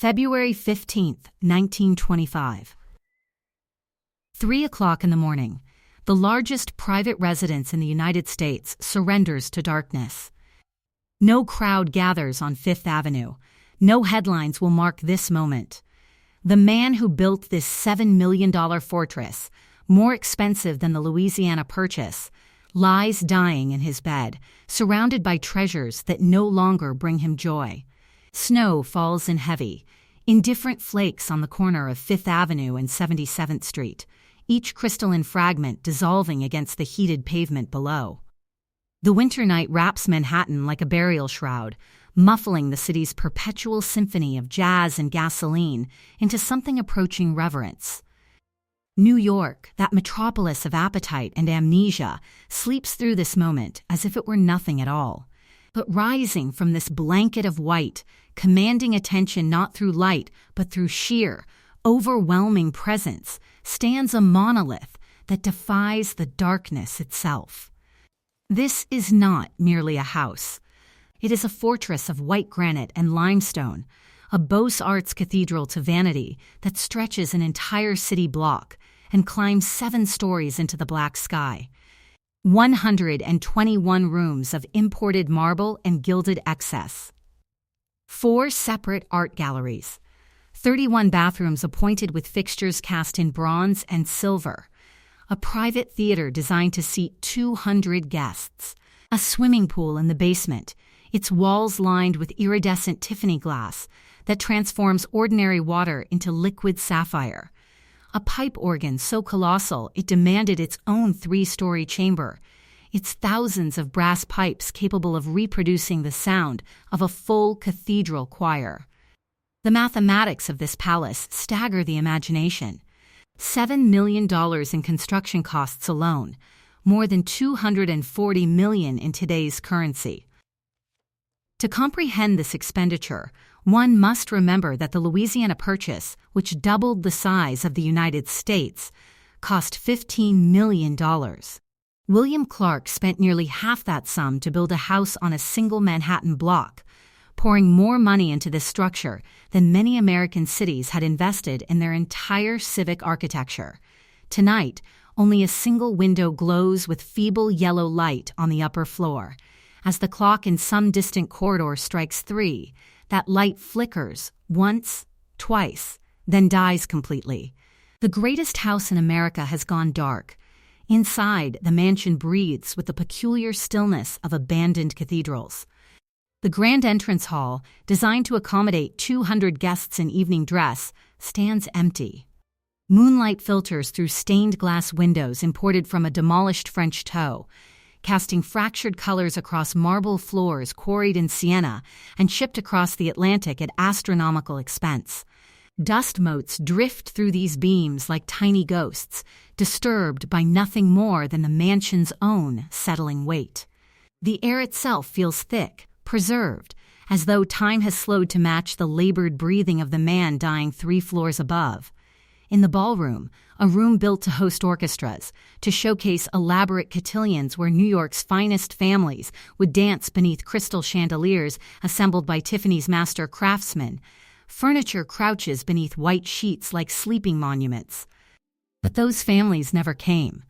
February 15th, 1925. 3 o'clock in the morning. The largest private residence in the United States surrenders to darkness. No crowd gathers on Fifth Avenue. No headlines will mark this moment. The man who built this $7 million fortress, more expensive than the Louisiana Purchase, lies dying in his bed, surrounded by treasures that no longer bring him joy. Snow falls in heavy, indifferent flakes on the corner of Fifth Avenue and 77th Street, each crystalline fragment dissolving against the heated pavement below. The winter night wraps Manhattan like a burial shroud, muffling the city's perpetual symphony of jazz and gasoline into something approaching reverence. New York, that metropolis of appetite and amnesia, sleeps through this moment as if it were nothing at all. But rising from this blanket of white, commanding attention not through light but through sheer, overwhelming presence, stands a monolith that defies the darkness itself. This is not merely a house. It is a fortress of white granite and limestone, a Beaux-Arts cathedral to vanity that stretches an entire city block and climbs 7 stories into the black sky. 121 rooms of imported marble and gilded excess. 4 separate art galleries. 31 bathrooms appointed with fixtures cast in bronze and silver. A private theater designed to seat 200 guests. A swimming pool in the basement, its walls lined with iridescent Tiffany glass that transforms ordinary water into liquid sapphire. A pipe organ so colossal it demanded its own 3-story chamber, its thousands of brass pipes capable of reproducing the sound of a full cathedral choir. The mathematics of this palace stagger the imagination. $7 million in construction costs alone, more than $240 million in today's currency. To comprehend this expenditure, one must remember that the Louisiana Purchase, which doubled the size of the United States, cost $15 million. William Clark spent nearly half that sum to build a house on a single Manhattan block, pouring more money into this structure than many American cities had invested in their entire civic architecture. Tonight, only a single window glows with feeble yellow light on the upper floor. As the clock in some distant corridor strikes 3, that light flickers once, twice, then dies completely. The greatest house in America has gone dark. Inside, the mansion breathes with the peculiar stillness of abandoned cathedrals. The grand entrance hall, designed to accommodate 200 guests in evening dress, stands empty. Moonlight filters through stained glass windows imported from a demolished French Teau, casting fractured colors across marble floors quarried in Siena and shipped across the Atlantic at astronomical expense. Dust motes drift through these beams like tiny ghosts, disturbed by nothing more than the mansion's own settling weight. The air itself feels thick, preserved, as though time has slowed to match the labored breathing of the man dying 3 floors above. In the ballroom, a room built to host orchestras, to showcase elaborate cotillions where New York's finest families would dance beneath crystal chandeliers assembled by Tiffany's master craftsmen, furniture crouches beneath white sheets like sleeping monuments. But those families never came.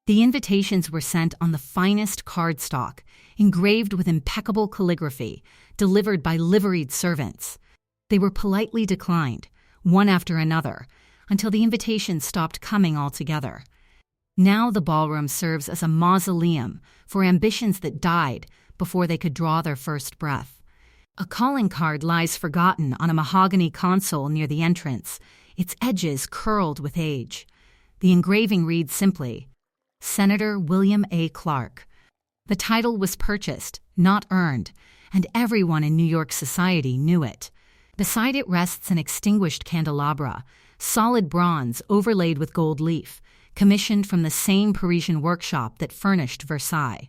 The invitations were sent on the finest cardstock, engraved with impeccable calligraphy, delivered by liveried servants. They were politely declined, one after another, until the invitations stopped coming altogether. Now the ballroom serves as a mausoleum for ambitions that died before they could draw their first breath. A calling card lies forgotten on a mahogany console near the entrance, its edges curled with age. The engraving reads simply, Senator William A. Clark. The title was purchased, not earned, and everyone in New York society knew it. Beside it rests an extinguished candelabra, solid bronze overlaid with gold leaf, commissioned from the same Parisian workshop that furnished Versailles.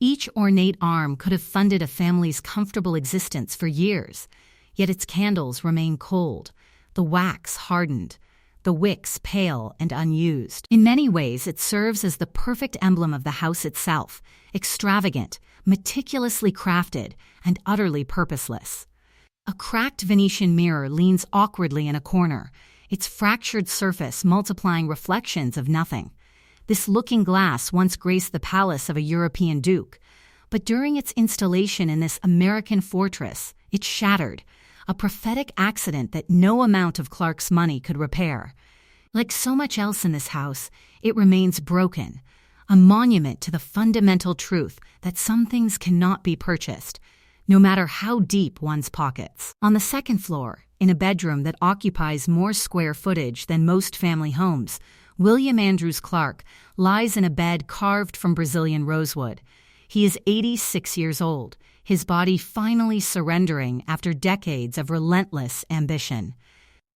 Each ornate arm could have funded a family's comfortable existence for years, yet its candles remain cold, the wax hardened, the wicks pale and unused. In many ways, it serves as the perfect emblem of the house itself, extravagant, meticulously crafted, and utterly purposeless. A cracked Venetian mirror leans awkwardly in a corner, its fractured surface multiplying reflections of nothing. This looking glass once graced the palace of a European duke, but during its installation in this American fortress, it shattered, a prophetic accident that no amount of Clark's money could repair. Like so much else in this house, it remains broken, a monument to the fundamental truth that some things cannot be purchased, no matter how deep one's pockets. On the second floor, in a bedroom that occupies more square footage than most family homes, William Andrews Clark lies in a bed carved from Brazilian rosewood. He is 86 years old, his body finally surrendering after decades of relentless ambition.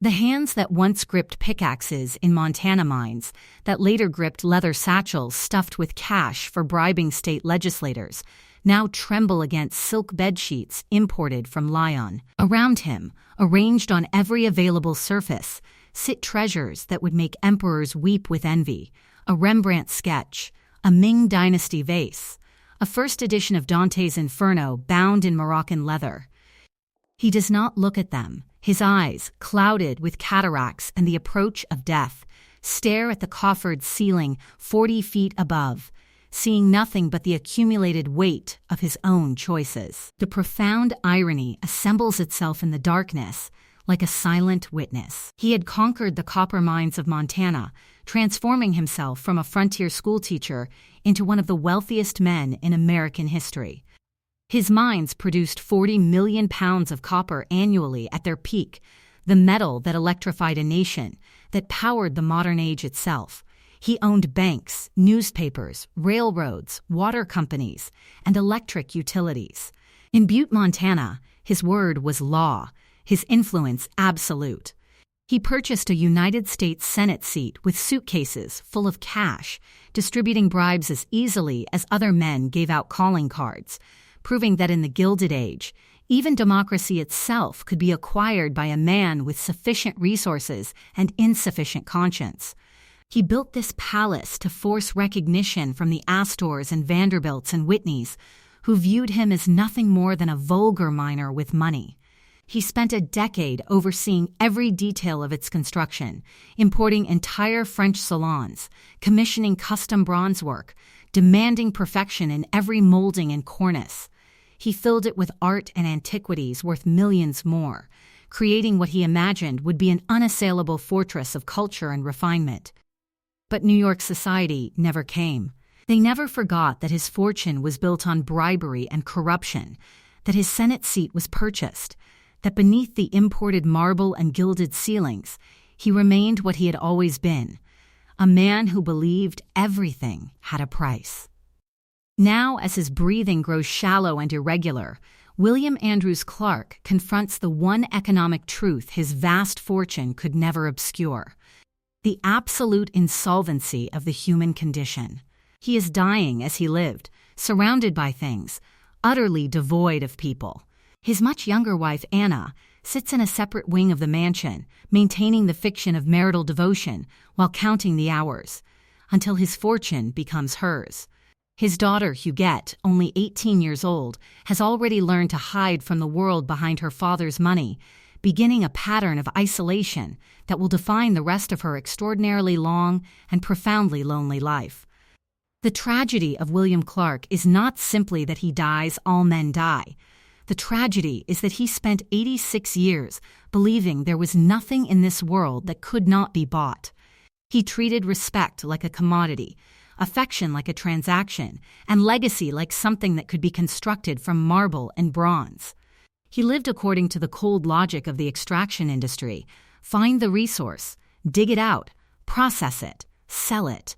The hands that once gripped pickaxes in Montana mines, that later gripped leather satchels stuffed with cash for bribing state legislators, now tremble against silk bedsheets imported from Lyon. Around him, arranged on every available surface, sit treasures that would make emperors weep with envy: a Rembrandt sketch, a Ming Dynasty vase, a first edition of Dante's Inferno bound in Moroccan leather. He does not look at them. His eyes, clouded with cataracts and the approach of death, stare at the coffered ceiling 40 feet above, seeing nothing but the accumulated weight of his own choices. The profound irony assembles itself in the darkness, like a silent witness. He had conquered the copper mines of Montana, transforming himself from a frontier schoolteacher into one of the wealthiest men in American history. His mines produced 40 million pounds of copper annually at their peak, the metal that electrified a nation, that powered the modern age itself. He owned banks, newspapers, railroads, water companies, and electric utilities. In Butte, Montana, his word was law, his influence absolute. He purchased a United States Senate seat with suitcases full of cash, distributing bribes as easily as other men gave out calling cards, proving that in the Gilded Age, even democracy itself could be acquired by a man with sufficient resources and insufficient conscience. He built this palace to force recognition from the Astors and Vanderbilts and Whitneys, who viewed him as nothing more than a vulgar miner with money. He spent a decade overseeing every detail of its construction, importing entire French salons, commissioning custom bronze work, demanding perfection in every molding and cornice. He filled it with art and antiquities worth millions more, creating what he imagined would be an unassailable fortress of culture and refinement. But New York society never came. They never forgot that his fortune was built on bribery and corruption, that his Senate seat was purchased, that beneath the imported marble and gilded ceilings, he remained what he had always been, a man who believed everything had a price. Now, as his breathing grows shallow and irregular, William Andrews Clark confronts the one economic truth his vast fortune could never obscure: the absolute insolvency of the human condition. He is dying as he lived, surrounded by things, utterly devoid of people. His much younger wife, Anna, sits in a separate wing of the mansion, maintaining the fiction of marital devotion while counting the hours, until his fortune becomes hers. His daughter, Huguette, only 18 years old, has already learned to hide from the world behind her father's money, beginning a pattern of isolation that will define the rest of her extraordinarily long and profoundly lonely life. The tragedy of William Clark is not simply that he dies, all men die. The tragedy is that he spent 86 years believing there was nothing in this world that could not be bought. He treated respect like a commodity, affection like a transaction, and legacy like something that could be constructed from marble and bronze. He lived according to the cold logic of the extraction industry: find the resource, dig it out, process it, sell it.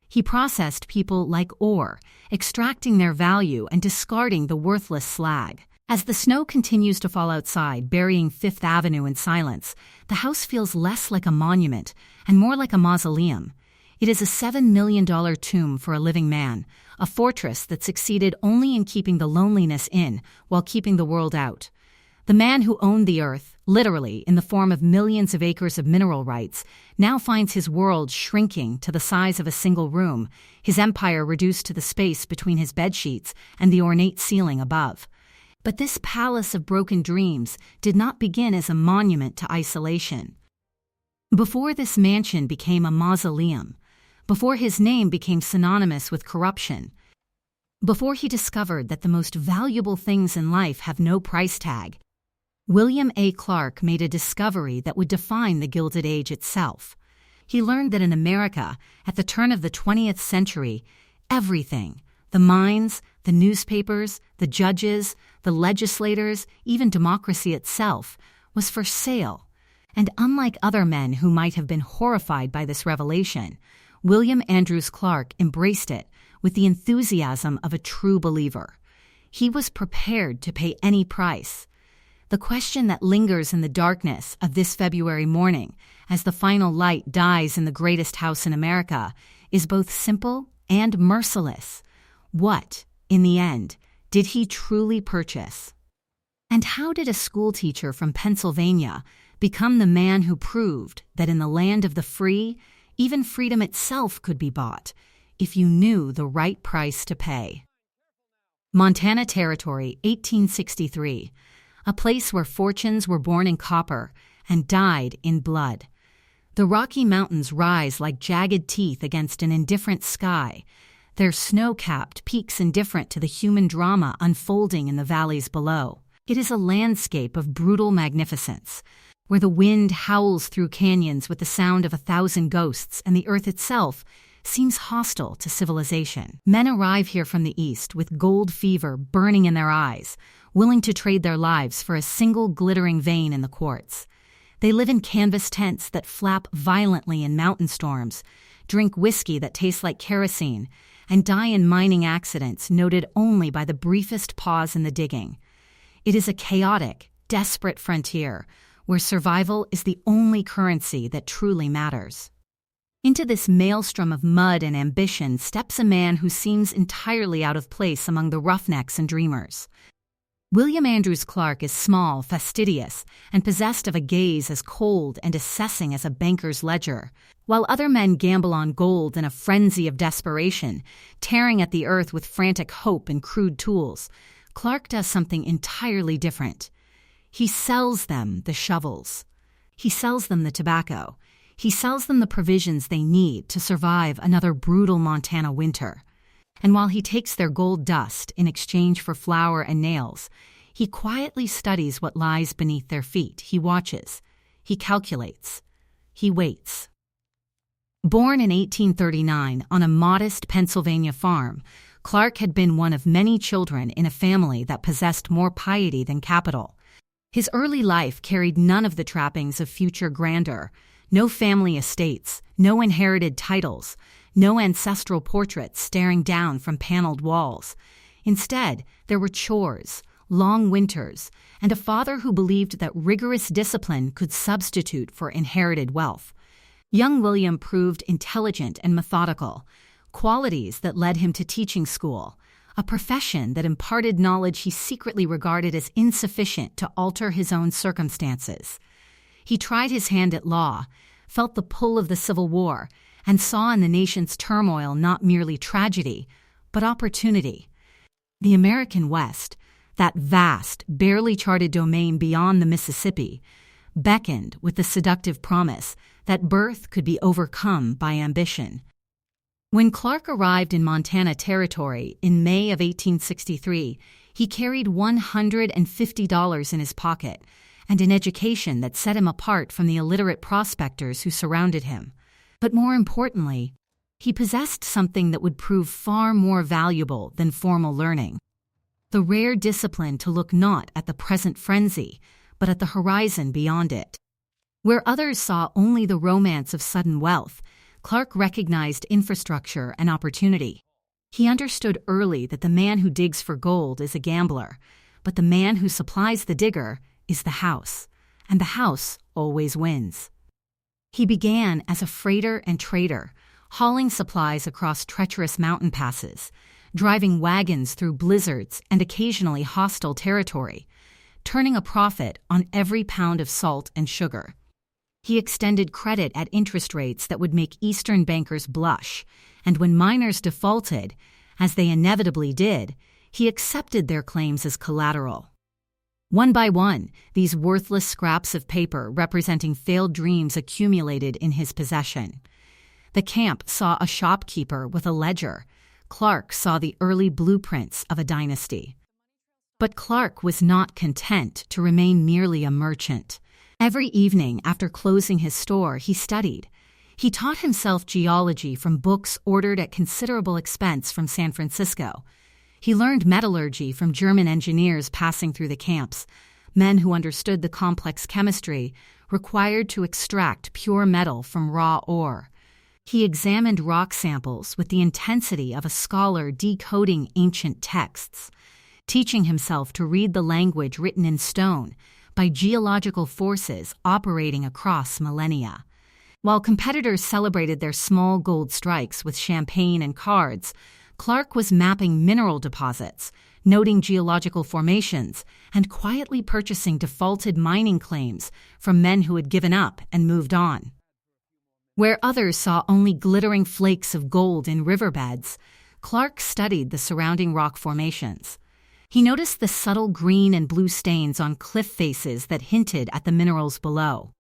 He processed people like ore, extracting their value and discarding the worthless slag. As the snow continues to fall outside, burying Fifth Avenue in silence, the house feels less like a monument and more like a mausoleum. It is a $7 million tomb for a living man, a fortress that succeeded only in keeping the loneliness in while keeping the world out. The man who owned the earth, literally in the form of millions of acres of mineral rights, now finds his world shrinking to the size of a single room, his empire reduced to the space between his bedsheets and the ornate ceiling above. But this palace of broken dreams did not begin as a monument to isolation. Before this mansion became a mausoleum, before his name became synonymous with corruption, before he discovered that the most valuable things in life have no price tag, William A. Clark made a discovery that would define the Gilded Age itself. He learned that in America, at the turn of the 20th century, everything, the mines, the newspapers, the judges, the legislators, even democracy itself, was for sale. And unlike other men who might have been horrified by this revelation, William Andrews Clark embraced it with the enthusiasm of a true believer. He was prepared to pay any price. The question that lingers in the darkness of this February morning, as the final light dies in the greatest house in America, is both simple and merciless. What, in the end, did he truly purchase? And how did a schoolteacher from Pennsylvania become the man who proved that in the land of the free, even freedom itself could be bought if you knew the right price to pay? Montana Territory, 1863, a place where fortunes were born in copper and died in blood. The Rocky Mountains rise like jagged teeth against an indifferent sky, their snow-capped peaks indifferent to the human drama unfolding in the valleys below. It is a landscape of brutal magnificence, where the wind howls through canyons with the sound of 1,000 ghosts and the earth itself seems hostile to civilization. Men arrive here from the east with gold fever burning in their eyes, willing to trade their lives for a single glittering vein in the quartz. They live in canvas tents that flap violently in mountain storms, drink whiskey that tastes like kerosene, and die in mining accidents noted only by the briefest pause in the digging. It is a chaotic, desperate frontier where survival is the only currency that truly matters. Into this maelstrom of mud and ambition steps a man who seems entirely out of place among the roughnecks and dreamers. William Andrews Clark is small, fastidious, and possessed of a gaze as cold and assessing as a banker's ledger. While other men gamble on gold in a frenzy of desperation, tearing at the earth with frantic hope and crude tools, Clark does something entirely different. He sells them the shovels. He sells them the tobacco. He sells them the provisions they need to survive another brutal Montana winter. And while he takes their gold dust in exchange for flour and nails, he quietly studies what lies beneath their feet. He watches. He calculates. He waits. Born in 1839 on a modest Pennsylvania farm, Clark had been one of many children in a family that possessed more piety than capital. His early life carried none of the trappings of future grandeur, no family estates, no inherited titles, no ancestral portraits staring down from paneled walls. Instead, there were chores, long winters, and a father who believed that rigorous discipline could substitute for inherited wealth. Young William proved intelligent and methodical, qualities that led him to teaching school, a profession that imparted knowledge he secretly regarded as insufficient to alter his own circumstances. He tried his hand at law, felt the pull of the Civil War, and saw in the nation's turmoil not merely tragedy, but opportunity. The American West, that vast, barely charted domain beyond the Mississippi, beckoned with the seductive promise that birth could be overcome by ambition. When Clark arrived in Montana Territory in May of 1863, he carried $150 in his pocket and an education that set him apart from the illiterate prospectors who surrounded him. But more importantly, he possessed something that would prove far more valuable than formal learning: the rare discipline to look not at the present frenzy, but at the horizon beyond it. Where others saw only the romance of sudden wealth, Clark recognized infrastructure and opportunity. He understood early that the man who digs for gold is a gambler, but the man who supplies the digger is the house, and the house always wins. He began as a freighter and trader, hauling supplies across treacherous mountain passes, driving wagons through blizzards and occasionally hostile territory, turning a profit on every pound of salt and sugar. He extended credit at interest rates that would make Eastern bankers blush, and when miners defaulted, as they inevitably did, he accepted their claims as collateral. One by one, these worthless scraps of paper representing failed dreams accumulated in his possession. The camp saw a shopkeeper with a ledger. Clark saw the early blueprints of a dynasty. But Clark was not content to remain merely a merchant. Every evening after closing his store, he studied. He taught himself geology from books ordered at considerable expense from San Francisco. He learned metallurgy from German engineers passing through the camps, men who understood the complex chemistry required to extract pure metal from raw ore. He examined rock samples with the intensity of a scholar decoding ancient texts, teaching himself to read the language written in stone by geological forces operating across millennia. While competitors celebrated their small gold strikes with champagne and cards, Clark was mapping mineral deposits, noting geological formations, and quietly purchasing defaulted mining claims from men who had given up and moved on. Where others saw only glittering flakes of gold in riverbeds, Clark studied the surrounding rock formations. He noticed the subtle green and blue stains on cliff faces that hinted at the minerals below.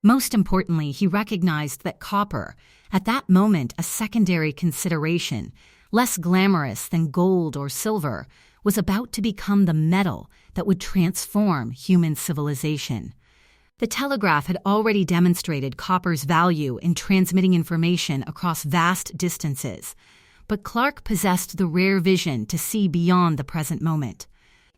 Most importantly, he recognized that copper, at that moment a secondary consideration, less glamorous than gold or silver, was about to become the metal that would transform human civilization. The telegraph had already demonstrated copper's value in transmitting information across vast distances, but Clark possessed the rare vision to see beyond the present moment.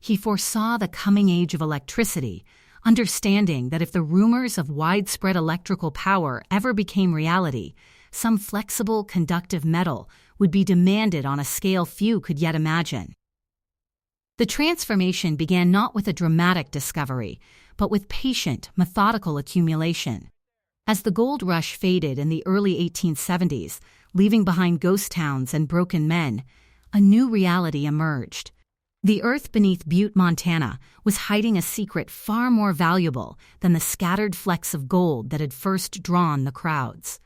He foresaw the coming age of electricity, understanding that if the rumors of widespread electrical power ever became reality, some flexible, conductive metal would be demanded on a scale few could yet imagine. The transformation began not with a dramatic discovery, but with patient, methodical accumulation. As the gold rush faded in the early 1870s, leaving behind ghost towns and broken men, a new reality emerged. The earth beneath Butte, Montana, was hiding a secret far more valuable than the scattered flecks of gold that had first drawn the crowds.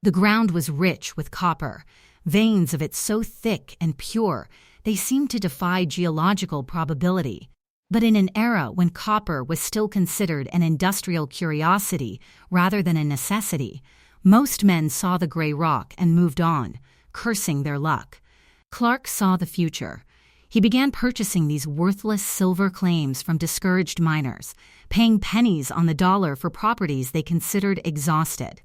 The ground was rich with copper, veins of it so thick and pure they seemed to defy geological probability. But in an era when copper was still considered an industrial curiosity rather than a necessity, most men saw the gray rock and moved on, cursing their luck. Clark saw the future. He began purchasing these worthless silver claims from discouraged miners, paying pennies on the dollar for properties they considered exhausted.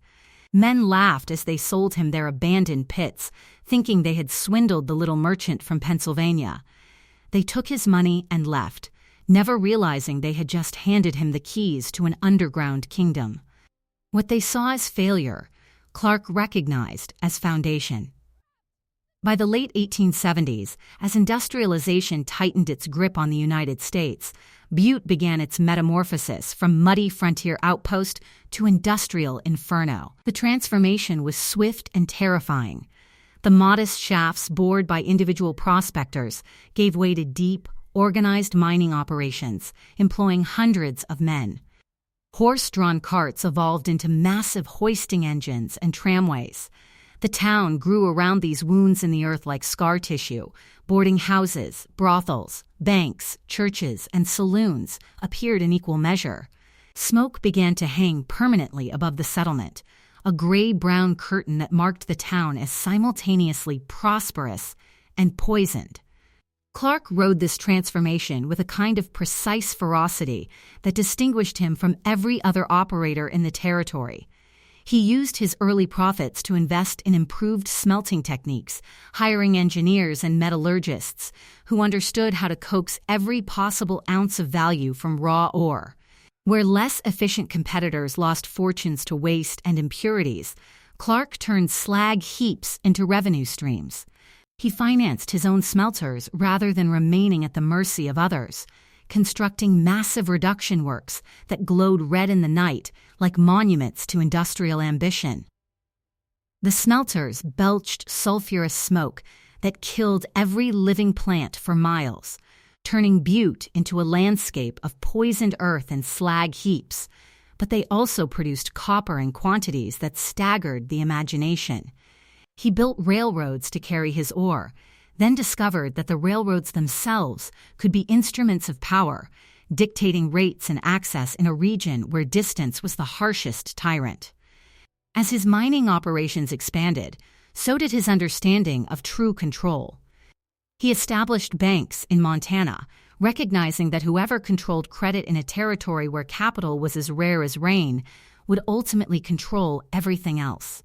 Men laughed as they sold him their abandoned pits, thinking they had swindled the little merchant from Pennsylvania. They took his money and left, never realizing they had just handed him the keys to an underground kingdom. What they saw as failure, Clark recognized as foundation. By the late 1870s, as industrialization tightened its grip on the United States, Butte began its metamorphosis from muddy frontier outpost to industrial inferno. The transformation was swift and terrifying. The modest shafts bored by individual prospectors gave way to deep, organized mining operations, employing hundreds of men. Horse-drawn carts evolved into massive hoisting engines and tramways. The town grew around these wounds in the earth like scar tissue. Boarding houses, brothels, banks, churches, and saloons appeared in equal measure. Smoke began to hang permanently above the settlement, a gray-brown curtain that marked the town as simultaneously prosperous and poisoned. Clark rode this transformation with a kind of precise ferocity that distinguished him from every other operator in the territory. He used his early profits to invest in improved smelting techniques, hiring engineers and metallurgists who understood how to coax every possible ounce of value from raw ore. Where less efficient competitors lost fortunes to waste and impurities, Clark turned slag heaps into revenue streams. He financed his own smelters rather than remaining at the mercy of others, constructing massive reduction works that glowed red in the night like monuments to industrial ambition. The smelters belched sulfurous smoke that killed every living plant for miles, turning Butte into a landscape of poisoned earth and slag heaps, but they also produced copper in quantities that staggered the imagination. He built railroads to carry his ore, then discovered that the railroads themselves could be instruments of power, dictating rates and access in a region where distance was the harshest tyrant. As his mining operations expanded, so did his understanding of true control. He established banks in Montana, recognizing that whoever controlled credit in a territory where capital was as rare as rain would ultimately control everything else.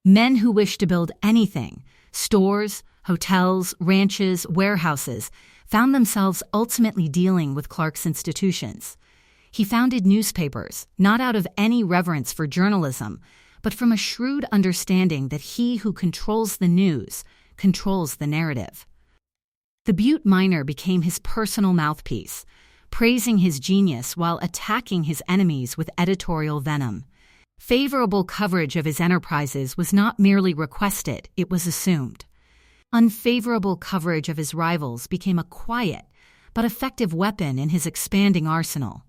Men who wished to build anything, stores, hotels, ranches, warehouses, found themselves ultimately dealing with Clark's institutions. He founded newspapers, not out of any reverence for journalism, but from a shrewd understanding that he who controls the news controls the narrative. The Butte miner became his personal mouthpiece, praising his genius while attacking his enemies with editorial venom. Favorable coverage of his enterprises was not merely requested, it was assumed. Unfavorable coverage of his rivals became a quiet but effective weapon in his expanding arsenal.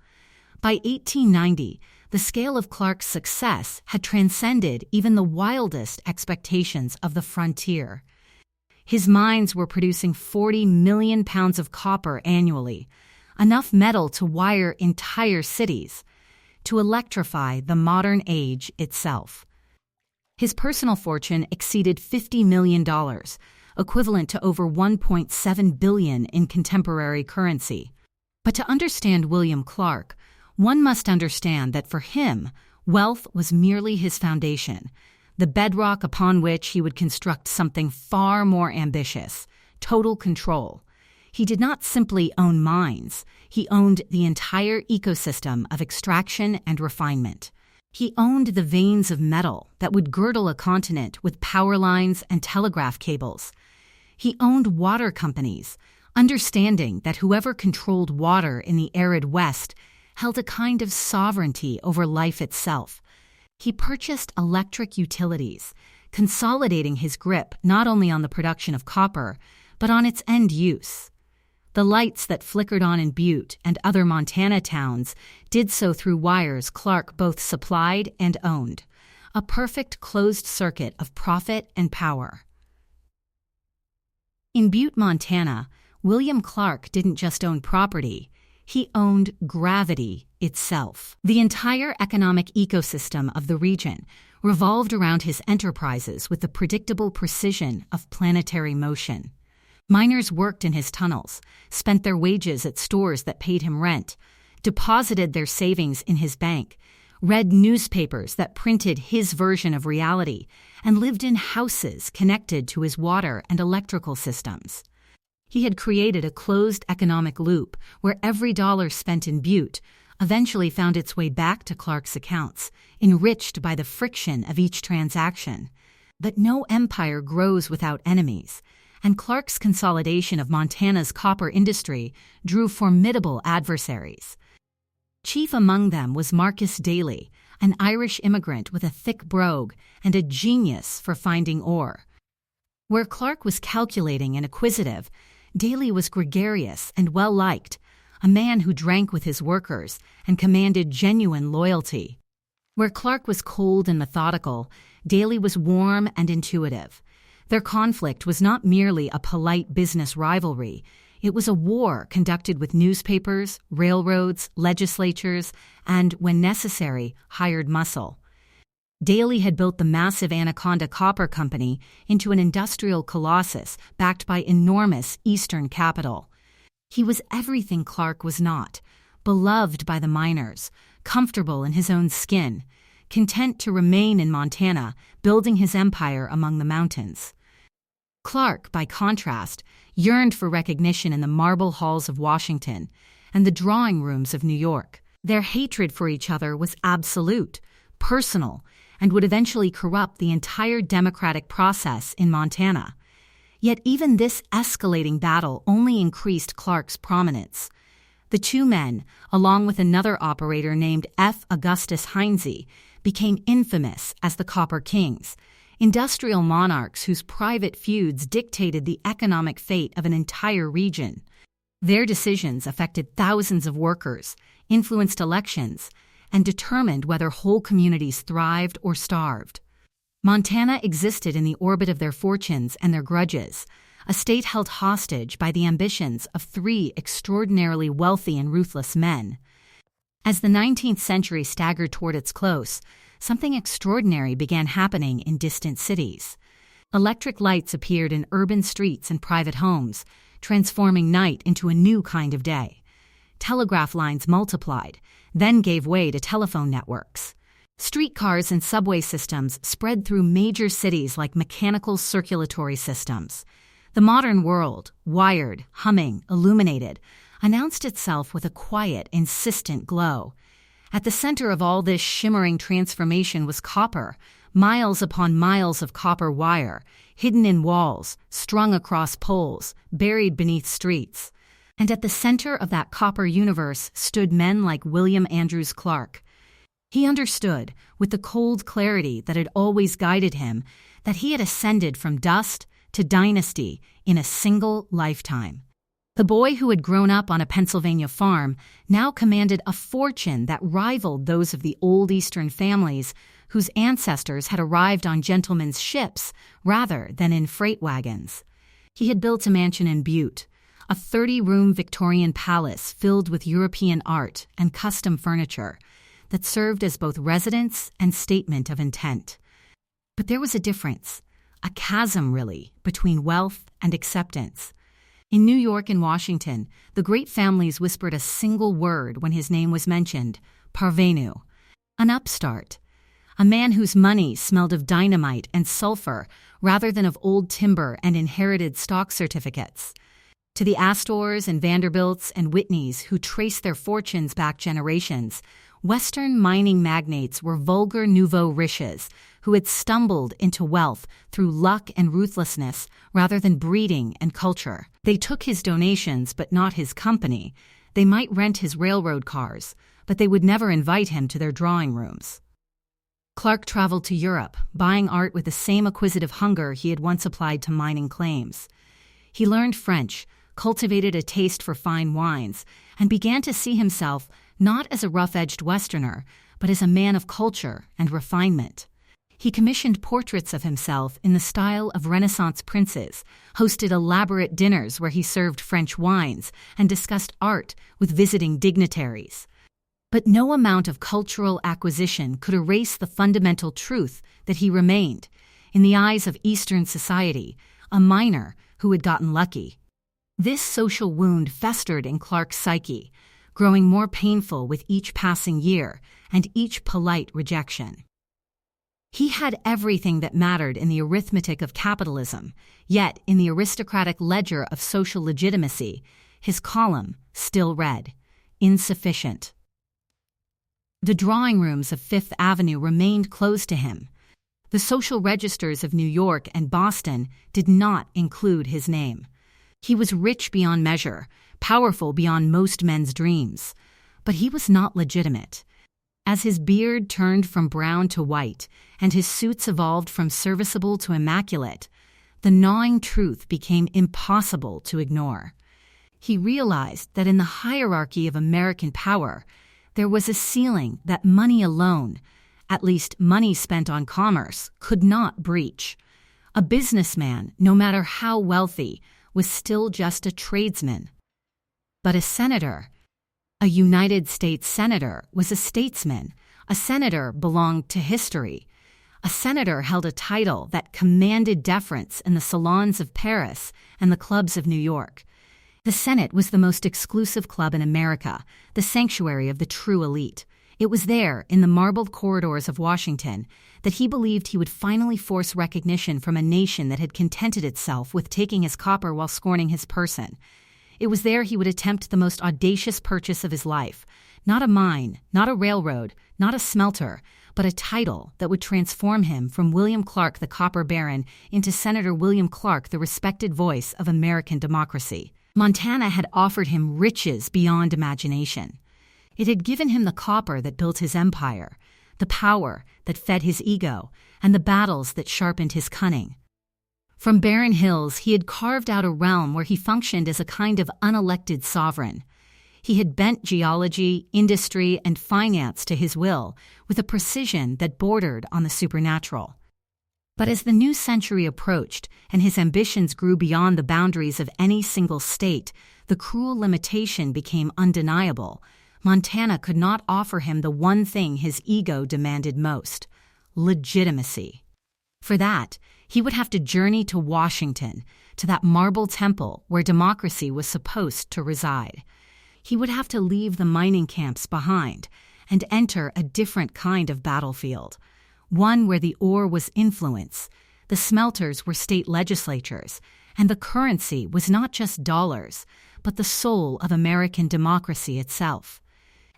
By 1890, the scale of Clark's success had transcended even the wildest expectations of the frontier. His mines were producing 40 million pounds of copper annually, enough metal to wire entire cities, to electrify the modern age itself. His personal fortune exceeded $50 million, equivalent to over $1.7 billion in contemporary currency. But to understand William Clark, one must understand that for him, wealth was merely his foundation, the bedrock upon which he would construct something far more ambitious: total control. He did not simply own mines, he owned the entire ecosystem of extraction and refinement. He owned the veins of metal that would girdle a continent with power lines and telegraph cables. He owned water companies, understanding that whoever controlled water in the arid West held a kind of sovereignty over life itself. He purchased electric utilities, consolidating his grip not only on the production of copper, but on its end use. The lights that flickered on in Butte and other Montana towns did so through wires Clark both supplied and owned, a perfect closed circuit of profit and power. In Butte, Montana, William Clark didn't just own property, he owned gravity itself. The entire economic ecosystem of the region revolved around his enterprises with the predictable precision of planetary motion. Miners worked in his tunnels, spent their wages at stores that paid him rent, deposited their savings in his bank, read newspapers that printed his version of reality, and lived in houses connected to his water and electrical systems. He had created a closed economic loop where every dollar spent in Butte eventually found its way back to Clark's accounts, enriched by the friction of each transaction. But no empire grows without enemies, and Clark's consolidation of Montana's copper industry drew formidable adversaries. Chief among them was Marcus Daly, an Irish immigrant with a thick brogue and a genius for finding ore. Where Clark was calculating and acquisitive, Daly was gregarious and well-liked, a man who drank with his workers and commanded genuine loyalty. Where Clark was cold and methodical, Daly was warm and intuitive. Their conflict was not merely a polite business rivalry, it was a war conducted with newspapers, railroads, legislatures, and, when necessary, hired muscle. Daly had built the massive Anaconda Copper Company into an industrial colossus backed by enormous Eastern capital. He was everything Clark was not, beloved by the miners, comfortable in his own skin, content to remain in Montana, building his empire among the mountains. Clark, by contrast, yearned for recognition in the marble halls of Washington and the drawing rooms of New York. Their hatred for each other was absolute, personal, and would eventually corrupt the entire democratic process in Montana. Yet even this escalating battle only increased Clark's prominence. The two men, along with another operator named F. Augustus Heinze, became infamous as the Copper Kings, industrial monarchs whose private feuds dictated the economic fate of an entire region. Their decisions affected thousands of workers, influenced elections, and determined whether whole communities thrived or starved. Montana existed in the orbit of their fortunes and their grudges, a state held hostage by the ambitions of 3 extraordinarily wealthy and ruthless men. As the 19th century staggered toward its close, something extraordinary began happening in distant cities. Electric lights appeared in urban streets and private homes, transforming night into a new kind of day. Telegraph lines multiplied, then gave way to telephone networks. Streetcars and subway systems spread through major cities like mechanical circulatory systems. The modern world, wired, humming, illuminated, announced itself with a quiet, insistent glow. At the center of all this shimmering transformation was copper, miles upon miles of copper wire, hidden in walls, strung across poles, buried beneath streets. And at the center of that copper universe stood men like William Andrews Clark. He understood, with the cold clarity that had always guided him, that he had ascended from dust to dynasty in a single lifetime. The boy who had grown up on a Pennsylvania farm now commanded a fortune that rivaled those of the old Eastern families whose ancestors had arrived on gentlemen's ships rather than in freight wagons. He had built a mansion in Butte, a 30-room Victorian palace filled with European art and custom furniture that served as both residence and statement of intent. But there was a difference, a chasm really, between wealth and acceptance. In New York and Washington, the great families whispered a single word when his name was mentioned: parvenu, an upstart, a man whose money smelled of dynamite and sulfur rather than of old timber and inherited stock certificates. To the Astors and Vanderbilts and Whitneys who traced their fortunes back generations, Western mining magnates were vulgar nouveau riches who had stumbled into wealth through luck and ruthlessness rather than breeding and culture. They took his donations but not his company. They might rent his railroad cars, but they would never invite him to their drawing rooms. Clark traveled to Europe, buying art with the same acquisitive hunger he had once applied to mining claims. He learned French, cultivated a taste for fine wines, and began to see himself not as a rough-edged Westerner, but as a man of culture and refinement. He commissioned portraits of himself in the style of Renaissance princes, hosted elaborate dinners where he served French wines, and discussed art with visiting dignitaries. But no amount of cultural acquisition could erase the fundamental truth that he remained, in the eyes of Eastern society, a miner who had gotten lucky. This social wound festered in Clark's psyche, growing more painful with each passing year and each polite rejection. He had everything that mattered in the arithmetic of capitalism, yet in the aristocratic ledger of social legitimacy, his column still read, insufficient. The drawing rooms of Fifth Avenue remained closed to him. The social registers of New York and Boston did not include his name. He was rich beyond measure, powerful beyond most men's dreams. But he was not legitimate. As his beard turned from brown to white, and his suits evolved from serviceable to immaculate, the gnawing truth became impossible to ignore. He realized that in the hierarchy of American power, there was a ceiling that money alone, at least money spent on commerce, could not breach. A businessman, no matter how wealthy, was still just a tradesman. But a senator, a United States senator, was a statesman. A senator belonged to history. A senator held a title that commanded deference in the salons of Paris and the clubs of New York. The Senate was the most exclusive club in America, the sanctuary of the true elite. It was there, in the marbled corridors of Washington, that he believed he would finally force recognition from a nation that had contented itself with taking his copper while scorning his person. It was there he would attempt the most audacious purchase of his life, not a mine, not a railroad, not a smelter, but a title that would transform him from William Clark the Copper Baron into Senator William Clark, the respected voice of American democracy. Montana had offered him riches beyond imagination. It had given him the copper that built his empire, the power that fed his ego, and the battles that sharpened his cunning. From barren hills, he had carved out a realm where he functioned as a kind of unelected sovereign. He had bent geology, industry, and finance to his will with a precision that bordered on the supernatural. But as the new century approached and his ambitions grew beyond the boundaries of any single state, the cruel limitation became undeniable. Montana could not offer him the one thing his ego demanded most: legitimacy. For that, he would have to journey to Washington, to that marble temple where democracy was supposed to reside. He would have to leave the mining camps behind and enter a different kind of battlefield, one where the ore was influence, the smelters were state legislatures, and the currency was not just dollars, but the soul of American democracy itself.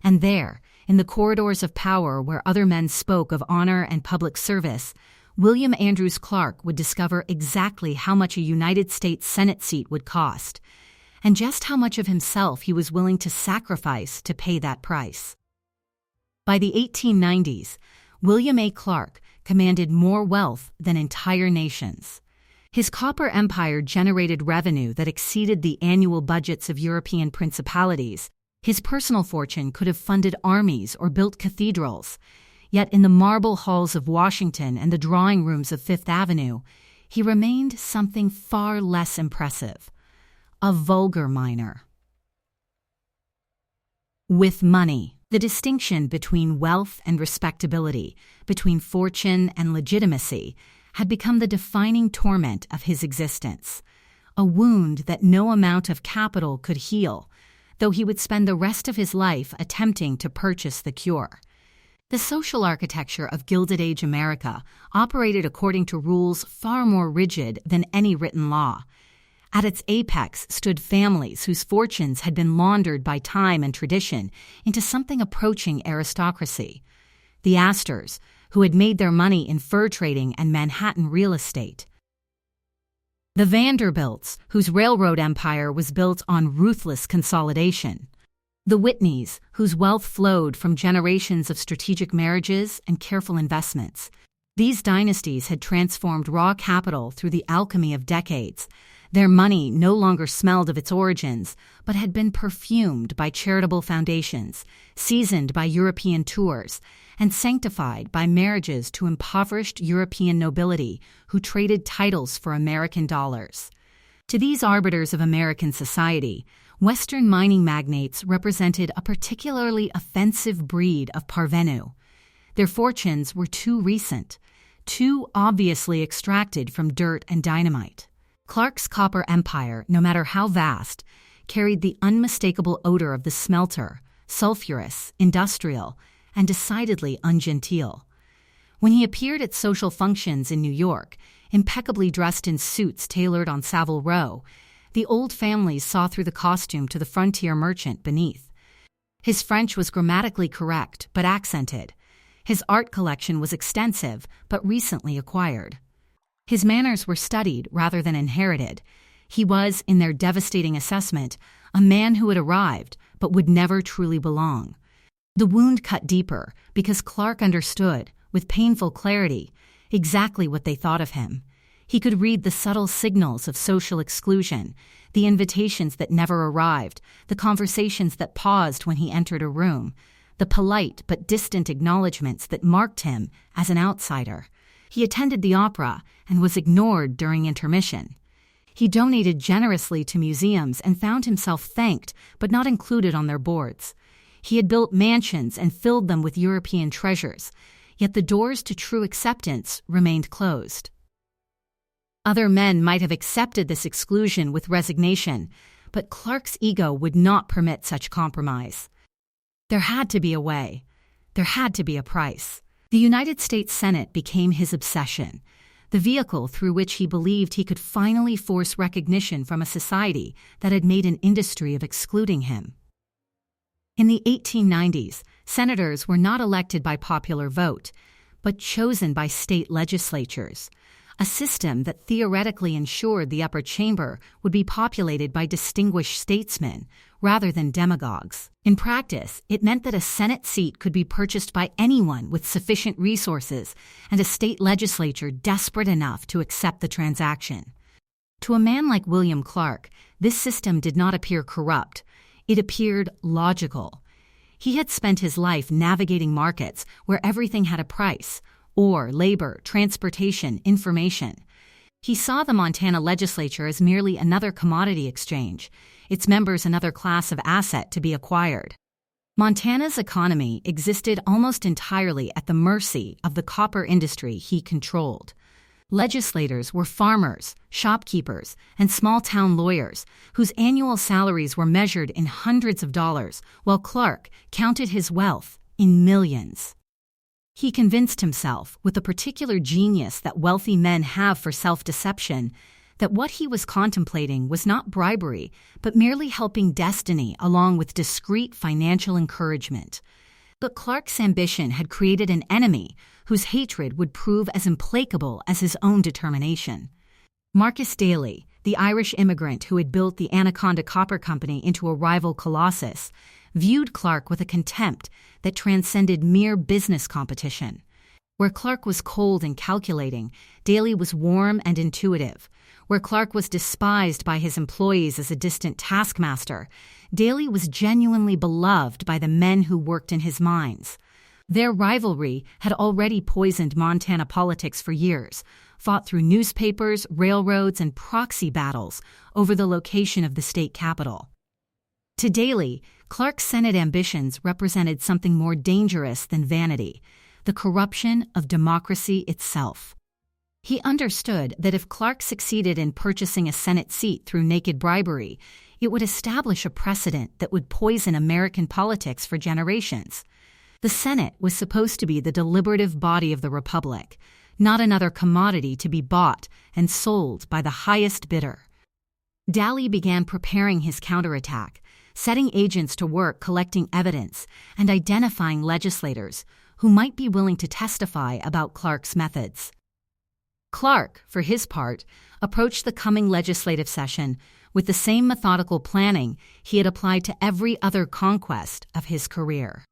And there, in the corridors of power where other men spoke of honor and public service, William Andrews Clark would discover exactly how much a United States Senate seat would cost, and just how much of himself he was willing to sacrifice to pay that price. By the 1890s, William A. Clark commanded more wealth than entire nations. His copper empire generated revenue that exceeded the annual budgets of European principalities. His personal fortune could have funded armies or built cathedrals. Yet in the marble halls of Washington and the drawing rooms of Fifth Avenue, he remained something far less impressive: a vulgar miner. With money, the distinction between wealth and respectability, between fortune and legitimacy, had become the defining torment of his existence, a wound that no amount of capital could heal, though he would spend the rest of his life attempting to purchase the cure. The social architecture of Gilded Age America operated according to rules far more rigid than any written law. At its apex stood families whose fortunes had been laundered by time and tradition into something approaching aristocracy. The Astors, who had made their money in fur trading and Manhattan real estate. The Vanderbilts, whose railroad empire was built on ruthless consolidation. The Whitneys, whose wealth flowed from generations of strategic marriages and careful investments. These dynasties had transformed raw capital through the alchemy of decades. Their money no longer smelled of its origins, but had been perfumed by charitable foundations, seasoned by European tours, and sanctified by marriages to impoverished European nobility who traded titles for American dollars. To these arbiters of American society, Western mining magnates represented a particularly offensive breed of parvenu. Their fortunes were too recent, too obviously extracted from dirt and dynamite. Clark's copper empire, no matter how vast, carried the unmistakable odor of the smelter, sulfurous, industrial, and decidedly ungenteel. When he appeared at social functions in New York, impeccably dressed in suits tailored on Savile Row, the old families saw through the costume to the frontier merchant beneath. His French was grammatically correct but accented. His art collection was extensive but recently acquired. His manners were studied rather than inherited. He was, in their devastating assessment, a man who had arrived but would never truly belong. The wound cut deeper because Clark understood, with painful clarity, exactly what they thought of him. He could read the subtle signals of social exclusion, the invitations that never arrived, the conversations that paused when he entered a room, the polite but distant acknowledgments that marked him as an outsider. He attended the opera and was ignored during intermission. He donated generously to museums and found himself thanked but not included on their boards. He had built mansions and filled them with European treasures, yet the doors to true acceptance remained closed. Other men might have accepted this exclusion with resignation, but Clark's ego would not permit such compromise. There had to be a way. There had to be a price. The United States Senate became his obsession, the vehicle through which he believed he could finally force recognition from a society that had made an industry of excluding him. In the 1890s, senators were not elected by popular vote, but chosen by state legislatures, a system that theoretically ensured the upper chamber would be populated by distinguished statesmen rather than demagogues. In practice, it meant that a Senate seat could be purchased by anyone with sufficient resources and a state legislature desperate enough to accept the transaction. To a man like William Clark, this system did not appear corrupt. It appeared logical. He had spent his life navigating markets where everything had a price: ore, labor, transportation, information. He saw the Montana legislature as merely another commodity exchange, its members another class of asset to be acquired. Montana's economy existed almost entirely at the mercy of the copper industry he controlled. Legislators were farmers, shopkeepers, and small-town lawyers whose annual salaries were measured in hundreds of dollars, while Clark counted his wealth in millions. He convinced himself, with the particular genius that wealthy men have for self-deception, that what he was contemplating was not bribery, but merely helping destiny along with discreet financial encouragement. But Clark's ambition had created an enemy whose hatred would prove as implacable as his own determination. Marcus Daly, the Irish immigrant who had built the Anaconda Copper Company into a rival colossus, viewed Clark with a contempt that transcended mere business competition. Where Clark was cold and calculating, Daly was warm and intuitive. Where Clark was despised by his employees as a distant taskmaster, Daly was genuinely beloved by the men who worked in his mines. Their rivalry had already poisoned Montana politics for years, fought through newspapers, railroads, and proxy battles over the location of the state capital. To Daly, Clark's Senate ambitions represented something more dangerous than vanity, the corruption of democracy itself. He understood that if Clark succeeded in purchasing a Senate seat through naked bribery, it would establish a precedent that would poison American politics for generations. The Senate was supposed to be the deliberative body of the Republic, not another commodity to be bought and sold by the highest bidder. Daly began preparing his counterattack, setting agents to work collecting evidence and identifying legislators who might be willing to testify about Clark's methods. Clark, for his part, approached the coming legislative session with the same methodical planning he had applied to every other conquest of his career.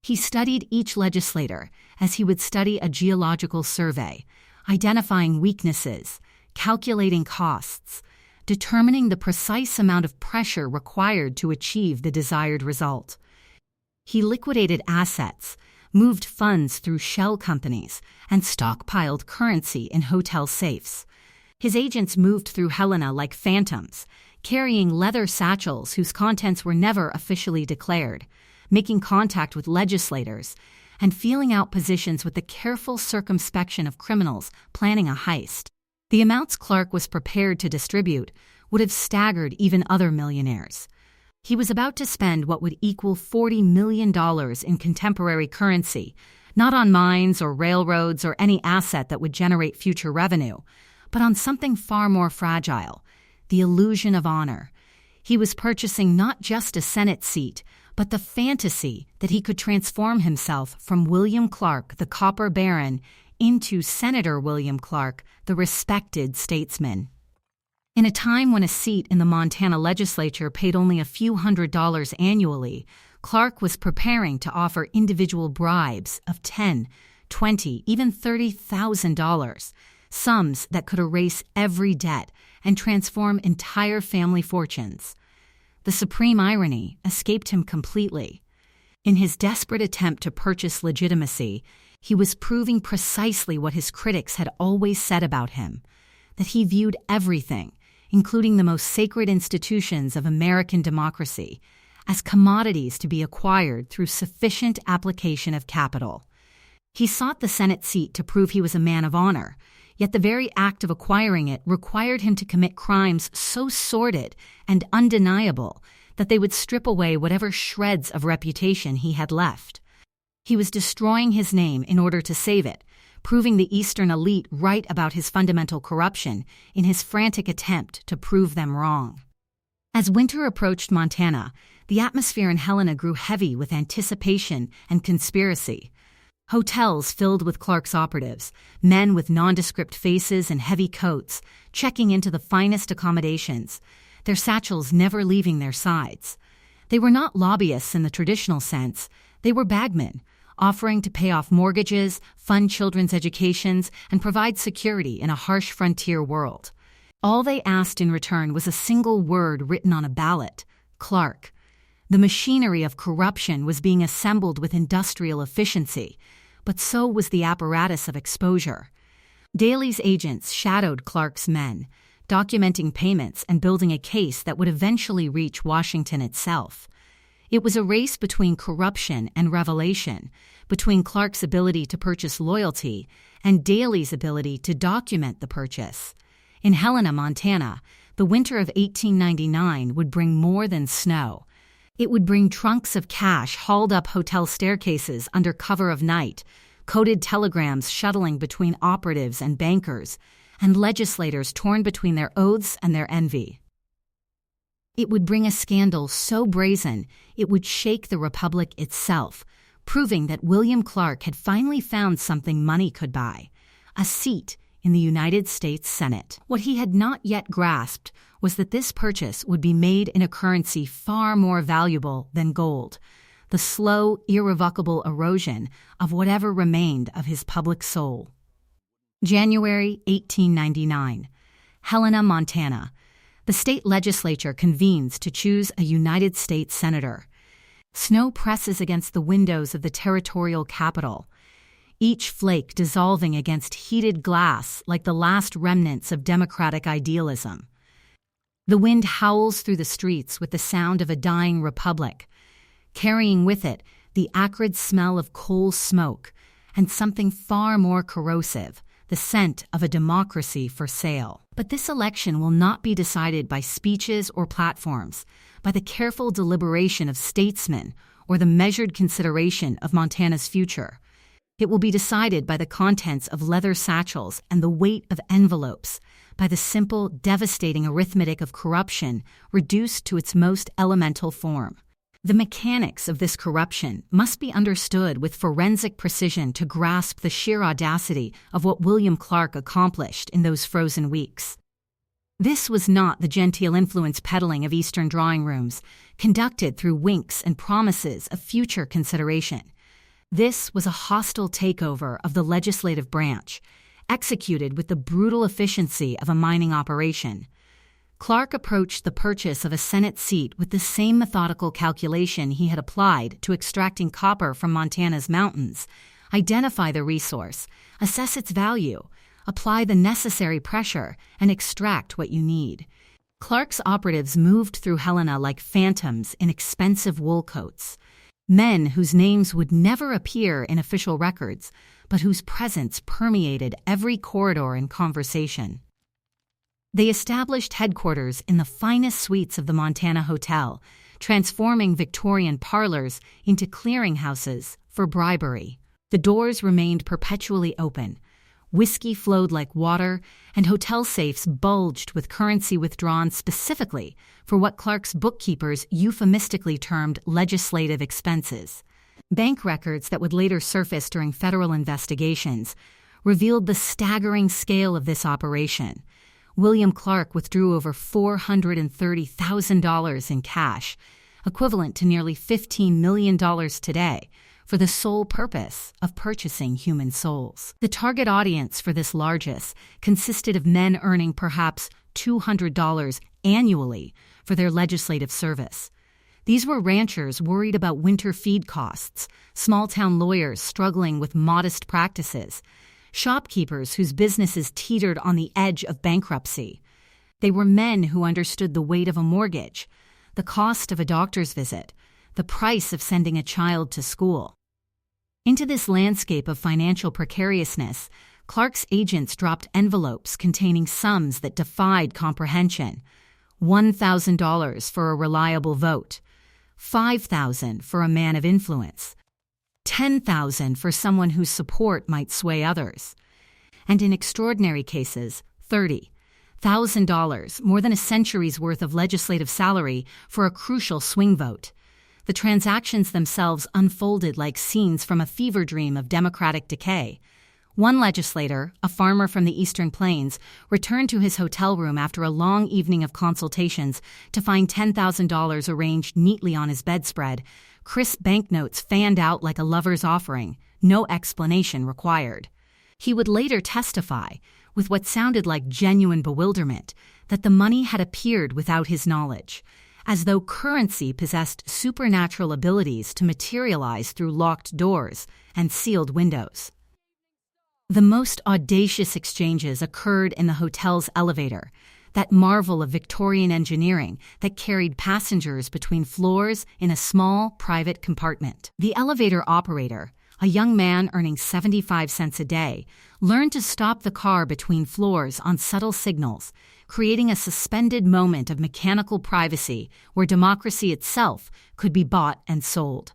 He studied each legislator as he would study a geological survey, identifying weaknesses, calculating costs, determining the precise amount of pressure required to achieve the desired result. He liquidated assets, moved funds through shell companies, and stockpiled currency in hotel safes. His agents moved through Helena like phantoms, carrying leather satchels whose contents were never officially declared, making contact with legislators, and feeling out positions with the careful circumspection of criminals planning a heist. The amounts Clark was prepared to distribute would have staggered even other millionaires. He was about to spend what would equal $40 million in contemporary currency, not on mines or railroads or any asset that would generate future revenue, but on something far more fragile, the illusion of honor. He was purchasing not just a Senate seat, but the fantasy that he could transform himself from William Clark, the copper baron, into Senator William Clark, the respected statesman. In a time when a seat in the Montana legislature paid only a few $100s annually, Clark was preparing to offer individual bribes of $10,000, $20,000, even $30,000, sums that could erase every debt and transform entire family fortunes. The supreme irony escaped him completely. In his desperate attempt to purchase legitimacy, he was proving precisely what his critics had always said about him, that he viewed everything, including the most sacred institutions of American democracy, as commodities to be acquired through sufficient application of capital. He sought the Senate seat to prove he was a man of honor, yet the very act of acquiring it required him to commit crimes so sordid and undeniable that they would strip away whatever shreds of reputation he had left. He was destroying his name in order to save it, proving the Eastern elite right about his fundamental corruption in his frantic attempt to prove them wrong. As winter approached Montana, the atmosphere in Helena grew heavy with anticipation and conspiracy. Hotels filled with Clark's operatives, men with nondescript faces and heavy coats, checking into the finest accommodations, their satchels never leaving their sides. They were not lobbyists in the traditional sense, they were bagmen, offering to pay off mortgages, fund children's educations, and provide security in a harsh frontier world. All they asked in return was a single word written on a ballot: Clark. The machinery of corruption was being assembled with industrial efficiency, but so was the apparatus of exposure. Daly's agents shadowed Clark's men, documenting payments and building a case that would eventually reach Washington itself. It was a race between corruption and revelation, between Clark's ability to purchase loyalty and Daly's ability to document the purchase. In Helena, Montana, the winter of 1899 would bring more than snow. It would bring trunks of cash hauled up hotel staircases under cover of night, coded telegrams shuttling between operatives and bankers, and legislators torn between their oaths and their envy. It would bring a scandal so brazen it would shake the Republic itself, proving that William Clark had finally found something money could buy: a seat in the United States Senate. What he had not yet grasped was that this purchase would be made in a currency far more valuable than gold, the slow, irrevocable erosion of whatever remained of his public soul. January 1899. Helena, Montana. The state legislature convenes to choose a United States senator. Snow presses against the windows of the territorial capital, each flake dissolving against heated glass like the last remnants of democratic idealism. The wind howls through the streets with the sound of a dying republic, carrying with it the acrid smell of coal smoke and something far more corrosive, the scent of a democracy for sale. But this election will not be decided by speeches or platforms, by the careful deliberation of statesmen or the measured consideration of Montana's future. It will be decided by the contents of leather satchels and the weight of envelopes, by the simple, devastating arithmetic of corruption reduced to its most elemental form. The mechanics of this corruption must be understood with forensic precision to grasp the sheer audacity of what William Clark accomplished in those frozen weeks. This was not the genteel influence peddling of Eastern drawing rooms, conducted through winks and promises of future consideration. This was a hostile takeover of the legislative branch, executed with the brutal efficiency of a mining operation. Clark approached the purchase of a Senate seat with the same methodical calculation he had applied to extracting copper from Montana's mountains: identify the resource, assess its value, apply the necessary pressure, and extract what you need. Clark's operatives moved through Helena like phantoms in expensive wool coats, men whose names would never appear in official records, but whose presence permeated every corridor and conversation. They established headquarters in the finest suites of the Montana Hotel, transforming Victorian parlors into clearinghouses for bribery. The doors remained perpetually open. Whiskey flowed like water, and hotel safes bulged with currency withdrawn specifically for what Clark's bookkeepers euphemistically termed legislative expenses. Bank records that would later surface during federal investigations revealed the staggering scale of this operation. William Clark withdrew over $430,000 in cash, equivalent to nearly $15 million today, for the sole purpose of purchasing human souls. The target audience for this largesse consisted of men earning perhaps $200 annually for their legislative service. These were ranchers worried about winter feed costs, small-town lawyers struggling with modest practices, shopkeepers whose businesses teetered on the edge of bankruptcy. They were men who understood the weight of a mortgage, the cost of a doctor's visit, the price of sending a child to school. Into this landscape of financial precariousness, Clark's agents dropped envelopes containing sums that defied comprehension: $1,000 for a reliable vote, $5,000 for a man of influence, $10,000 for someone whose support might sway others, and in extraordinary cases, $30,000, more than a century's worth of legislative salary for a crucial swing vote. The transactions themselves unfolded like scenes from a fever dream of democratic decay. One legislator, a farmer from the Eastern Plains, returned to his hotel room after a long evening of consultations to find $10,000 arranged neatly on his bedspread, crisp banknotes fanned out like a lover's offering, no explanation required. He would later testify, with what sounded like genuine bewilderment, that the money had appeared without his knowledge, as though currency possessed supernatural abilities to materialize through locked doors and sealed windows. The most audacious exchanges occurred in the hotel's elevator, that marvel of Victorian engineering that carried passengers between floors in a small, private compartment. The elevator operator, a young man earning 75 cents a day, learned to stop the car between floors on subtle signals, creating a suspended moment of mechanical privacy where democracy itself could be bought and sold.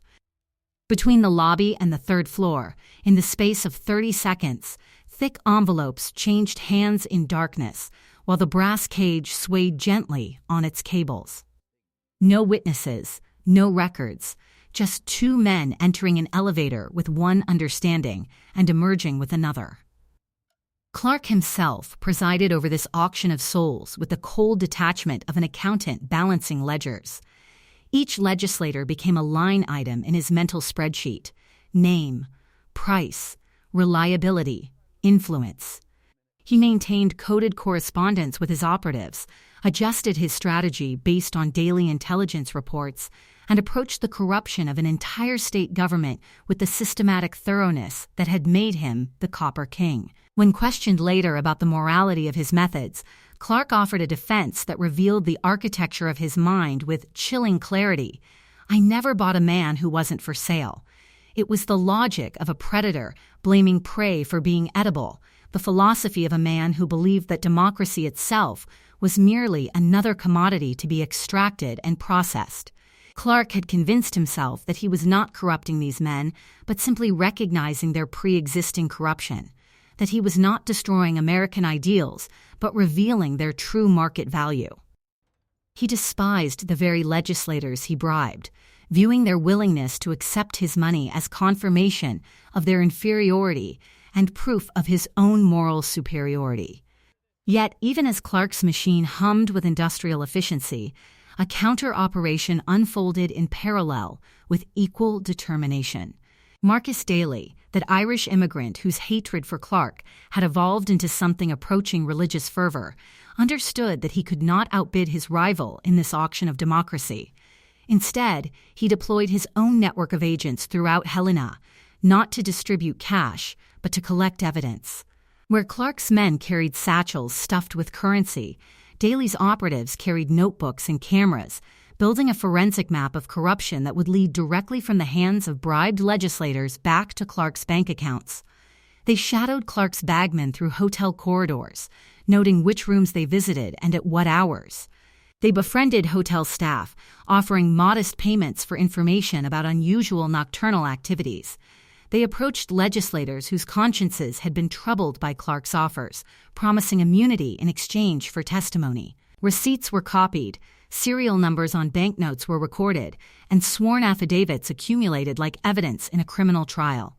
Between the lobby and the third floor, in the space of 30 seconds, thick envelopes changed hands in darkness, while the brass cage swayed gently on its cables. No witnesses, no records, just two men entering an elevator with one understanding and emerging with another. Clark himself presided over this auction of souls with the cold detachment of an accountant balancing ledgers. Each legislator became a line item in his mental spreadsheet: name, price, reliability, influence. He maintained coded correspondence with his operatives, adjusted his strategy based on daily intelligence reports, and approached the corruption of an entire state government with the systematic thoroughness that had made him the Copper King. When questioned later about the morality of his methods, Clark offered a defense that revealed the architecture of his mind with chilling clarity. "I never bought a man who wasn't for sale." It was the logic of a predator blaming prey for being edible, the philosophy of a man who believed that democracy itself was merely another commodity to be extracted and processed. Clark had convinced himself that he was not corrupting these men, but simply recognizing their pre-existing corruption, that he was not destroying American ideals, but revealing their true market value. He despised the very legislators he bribed, viewing their willingness to accept his money as confirmation of their inferiority and proof of his own moral superiority. Yet, even as Clark's machine hummed with industrial efficiency, a counter-operation unfolded in parallel with equal determination. Marcus Daly, that Irish immigrant whose hatred for Clark had evolved into something approaching religious fervor, understood that he could not outbid his rival in this auction of democracy. Instead, he deployed his own network of agents throughout Helena, not to distribute cash, but to collect evidence. Where Clark's men carried satchels stuffed with currency, Daly's operatives carried notebooks and cameras, building a forensic map of corruption that would lead directly from the hands of bribed legislators back to Clark's bank accounts. They shadowed Clark's bagmen through hotel corridors, noting which rooms they visited and at what hours. They befriended hotel staff, offering modest payments for information about unusual nocturnal activities. They approached legislators whose consciences had been troubled by Clark's offers, promising immunity in exchange for testimony. Receipts were copied, serial numbers on banknotes were recorded, and sworn affidavits accumulated like evidence in a criminal trial.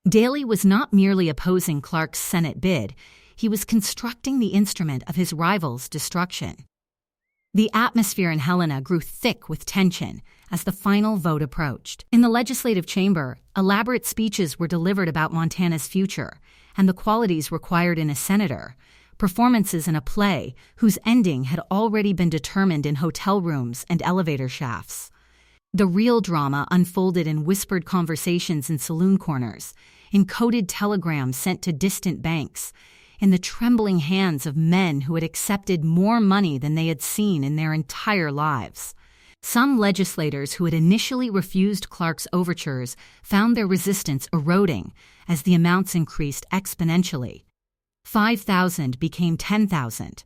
Daly was not merely opposing Clark's Senate bid, he was constructing the instrument of his rival's destruction. The atmosphere in Helena grew thick with tension as the final vote approached. In the legislative chamber, elaborate speeches were delivered about Montana's future and the qualities required in a senator, performances in a play whose ending had already been determined in hotel rooms and elevator shafts. The real drama unfolded in whispered conversations in saloon corners, in coded telegrams sent to distant banks, in the trembling hands of men who had accepted more money than they had seen in their entire lives. Some legislators who had initially refused Clark's overtures found their resistance eroding as the amounts increased exponentially. 5,000 became 10,000.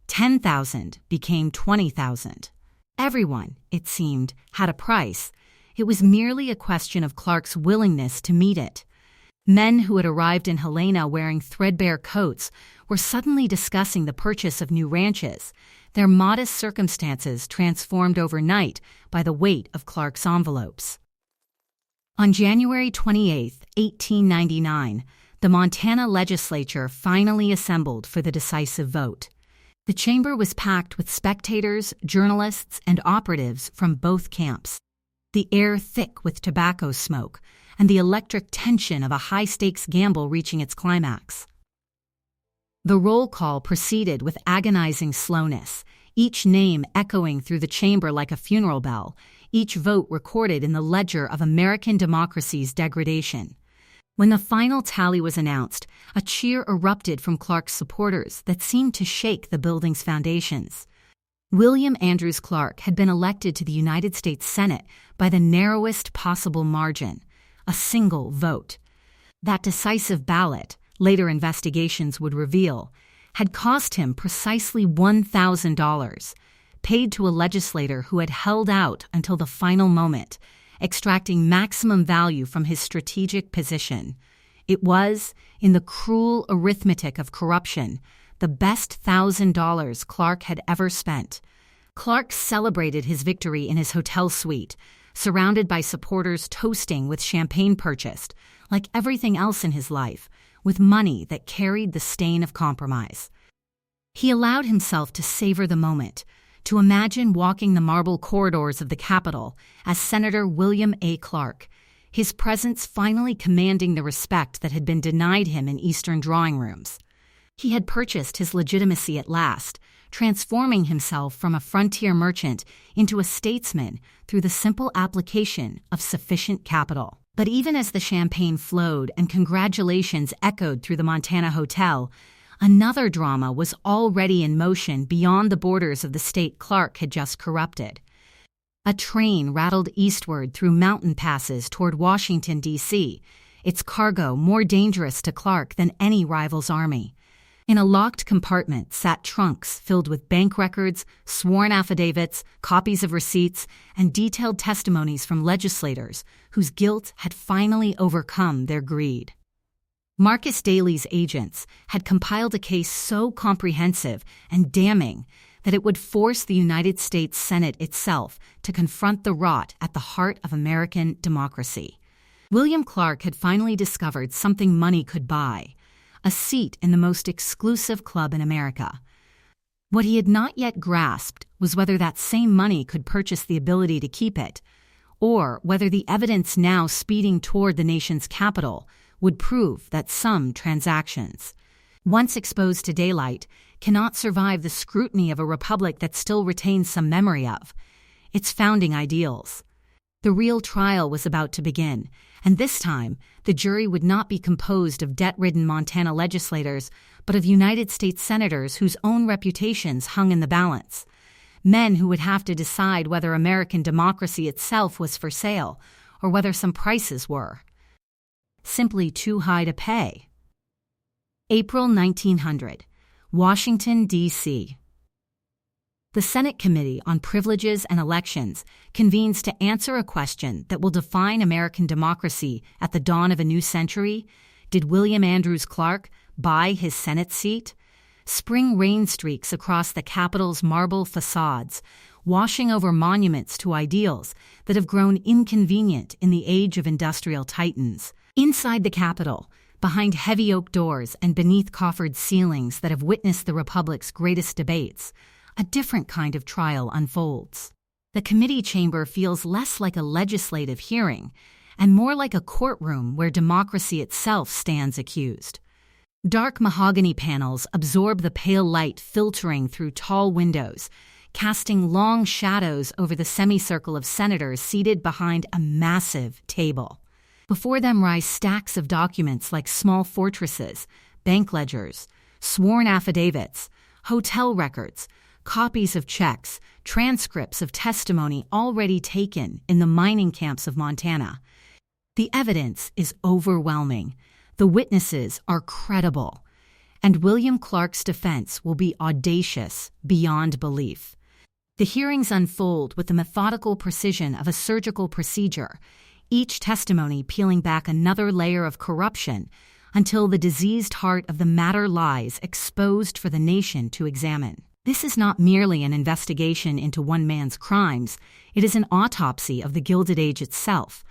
10,000 became 20,000. Everyone, it seemed, had a price. It was merely a question of Clark's willingness to meet it. Men who had arrived in Helena wearing threadbare coats were suddenly discussing the purchase of new ranches, their modest circumstances transformed overnight by the weight of Clark's envelopes. On January 28, 1899, the Montana legislature finally assembled for the decisive vote. The chamber was packed with spectators, journalists, and operatives from both camps, the air thick with tobacco smoke, and the electric tension of a high-stakes gamble reaching its climax. The roll call proceeded with agonizing slowness, each name echoing through the chamber like a funeral bell, each vote recorded in the ledger of American democracy's degradation. When the final tally was announced, a cheer erupted from Clark's supporters that seemed to shake the building's foundations. William Andrews Clark had been elected to the United States Senate by the narrowest possible margin, a single vote. That decisive ballot, later investigations would reveal, had cost him precisely $1,000, paid to a legislator who had held out until the final moment, extracting maximum value from his strategic position. It was, in the cruel arithmetic of corruption, the best $1,000 Clark had ever spent. Clark celebrated his victory in his hotel suite, surrounded by supporters toasting with champagne purchased, like everything else in his life, with money that carried the stain of compromise. He allowed himself to savor the moment, to imagine walking the marble corridors of the Capitol as Senator William A. Clark, his presence finally commanding the respect that had been denied him in Eastern drawing rooms. He had purchased his legitimacy at last, transforming himself from a frontier merchant into a statesman through the simple application of sufficient capital. But even as the champagne flowed and congratulations echoed through the Montana hotel, another drama was already in motion beyond the borders of the state Clark had just corrupted. A train rattled eastward through mountain passes toward Washington, D.C., its cargo more dangerous to Clark than any rival's army. In a locked compartment sat trunks filled with bank records, sworn affidavits, copies of receipts, and detailed testimonies from legislators whose guilt had finally overcome their greed. Marcus Daly's agents had compiled a case so comprehensive and damning that it would force the United States Senate itself to confront the rot at the heart of American democracy. William Clark had finally discovered something money could buy: a seat in the most exclusive club in America. What he had not yet grasped was whether that same money could purchase the ability to keep it, or whether the evidence now speeding toward the nation's capital would prove that some transactions, once exposed to daylight, cannot survive the scrutiny of a republic that still retains some memory of its founding ideals. The real trial was about to begin, and this time the jury would not be composed of debt-ridden Montana legislators, but of United States senators whose own reputations hung in the balance. Men who would have to decide whether American democracy itself was for sale, or whether some prices were simply too high to pay. April 1900, Washington, D.C. The Senate Committee on Privileges and Elections convenes to answer a question that will define American democracy at the dawn of a new century. Did William Andrews Clark buy his Senate seat? Spring rain streaks across the Capitol's marble facades, washing over monuments to ideals that have grown inconvenient in the age of industrial titans. Inside the Capitol, behind heavy oak doors and beneath coffered ceilings that have witnessed the Republic's greatest debates, a different kind of trial unfolds. The committee chamber feels less like a legislative hearing and more like a courtroom where democracy itself stands accused. Dark mahogany panels absorb the pale light filtering through tall windows, casting long shadows over the semicircle of senators seated behind a massive table. Before them rise stacks of documents like small fortresses, bank ledgers, sworn affidavits, hotel records, copies of checks, transcripts of testimony already taken in the mining camps of Montana. The evidence is overwhelming. The witnesses are credible. And William Clark's defense will be audacious beyond belief. The hearings unfold with the methodical precision of a surgical procedure, each testimony peeling back another layer of corruption until the diseased heart of the matter lies exposed for the nation to examine. This is not merely an investigation into one man's crimes, it is an autopsy of the Gilded Age itself,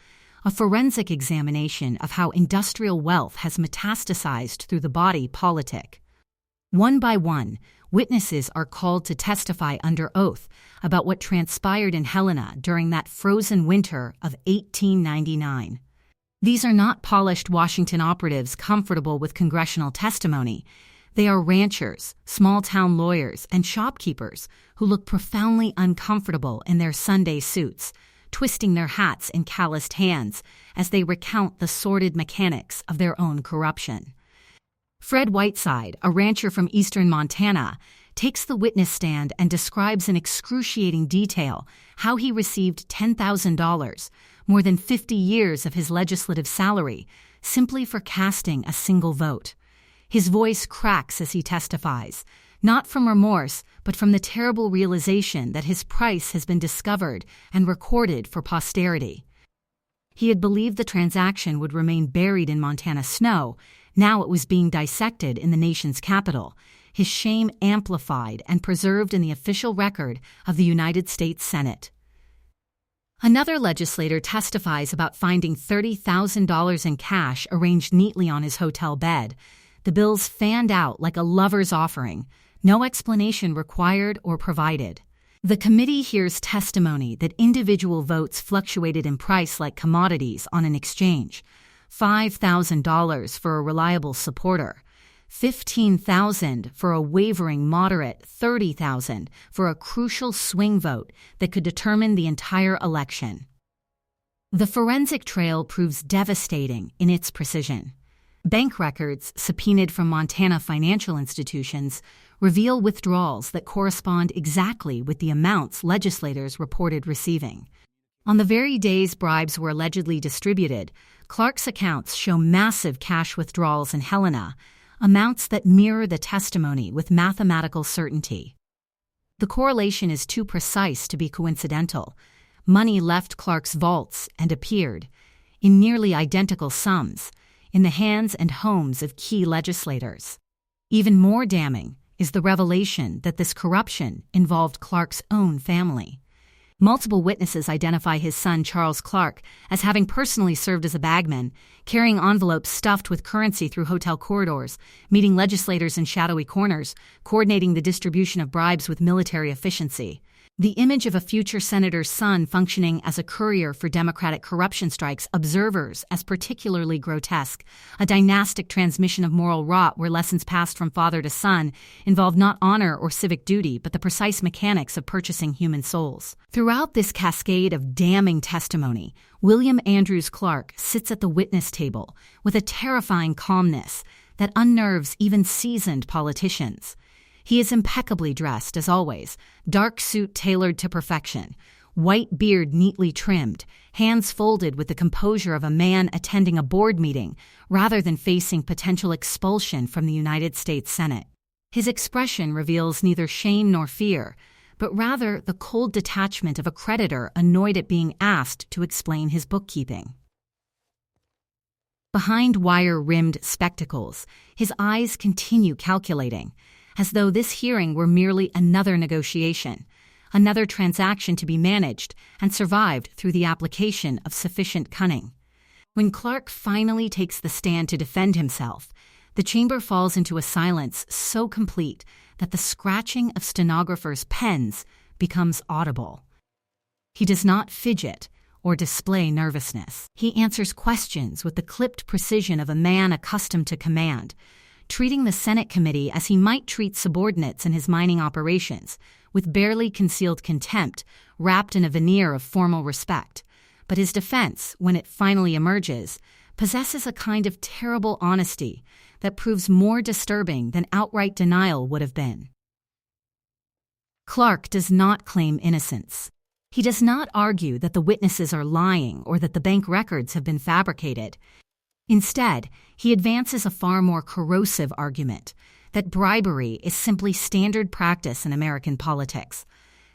a forensic examination of how industrial wealth has metastasized through the body politic. One by one, witnesses are called to testify under oath about what transpired in Helena during that frozen winter of 1899. These are not polished Washington operatives comfortable with congressional testimony. They are ranchers, small-town lawyers, and shopkeepers who look profoundly uncomfortable in their Sunday suits, twisting their hats in calloused hands as they recount the sordid mechanics of their own corruption. Fred Whiteside, a rancher from eastern Montana, takes the witness stand and describes in excruciating detail how he received $10,000, more than 50 years of his legislative salary, simply for casting a single vote. His voice cracks as he testifies, not from remorse, but from the terrible realization that his price has been discovered and recorded for posterity. He had believed the transaction would remain buried in Montana snow. Now it was being dissected in the nation's capital, his shame amplified and preserved in the official record of the United States Senate. Another legislator testifies about finding $30,000 in cash arranged neatly on his hotel bed, the bills fanned out like a lover's offering, no explanation required or provided. The committee hears testimony that individual votes fluctuated in price like commodities on an exchange: $5,000 for a reliable supporter, $15,000 for a wavering moderate, $30,000 for a crucial swing vote that could determine the entire election. The forensic trail proves devastating in its precision. Bank records subpoenaed from Montana financial institutions reveal withdrawals that correspond exactly with the amounts legislators reported receiving. On the very days bribes were allegedly distributed, Clark's accounts show massive cash withdrawals in Helena, amounts that mirror the testimony with mathematical certainty. The correlation is too precise to be coincidental. Money left Clark's vaults and appeared, in nearly identical sums, in the hands and homes of key legislators. Even more damning is the revelation that this corruption involved Clark's own family. Multiple witnesses identify his son Charles Clark as having personally served as a bagman, carrying envelopes stuffed with currency through hotel corridors, meeting legislators in shadowy corners, coordinating the distribution of bribes with military efficiency. The image of a future senator's son functioning as a courier for Democratic corruption strikes observers as particularly grotesque, a dynastic transmission of moral rot where lessons passed from father to son involve not honor or civic duty but the precise mechanics of purchasing human souls. Throughout this cascade of damning testimony, William Andrews Clark sits at the witness table with a terrifying calmness that unnerves even seasoned politicians. He is impeccably dressed, as always, dark suit tailored to perfection, white beard neatly trimmed, hands folded with the composure of a man attending a board meeting rather than facing potential expulsion from the United States Senate. His expression reveals neither shame nor fear, but rather the cold detachment of a creditor annoyed at being asked to explain his bookkeeping. Behind wire-rimmed spectacles, his eyes continue calculating, as though this hearing were merely another negotiation, another transaction to be managed and survived through the application of sufficient cunning. When Clark finally takes the stand to defend himself, the chamber falls into a silence so complete that the scratching of stenographers' pens becomes audible. He does not fidget or display nervousness. He answers questions with the clipped precision of a man accustomed to command, treating the Senate committee as he might treat subordinates in his mining operations, with barely concealed contempt wrapped in a veneer of formal respect. But his defense, when it finally emerges, possesses a kind of terrible honesty that proves more disturbing than outright denial would have been. Clark does not claim innocence. He does not argue that the witnesses are lying or that the bank records have been fabricated. Instead, he advances a far more corrosive argument that bribery is simply standard practice in American politics,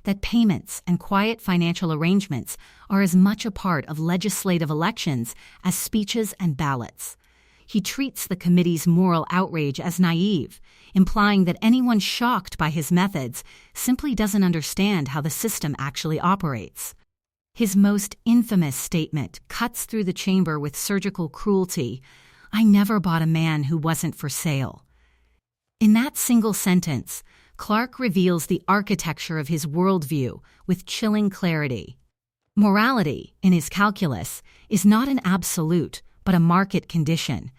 that payments and quiet financial arrangements are as much a part of legislative elections as speeches and ballots. He treats the committee's moral outrage as naive, implying that anyone shocked by his methods simply doesn't understand how the system actually operates. His most infamous statement cuts through the chamber with surgical cruelty: "I never bought a man who wasn't for sale." In that single sentence, Clark reveals the architecture of his worldview with chilling clarity. Morality, in his calculus, is not an absolute, but a market condition.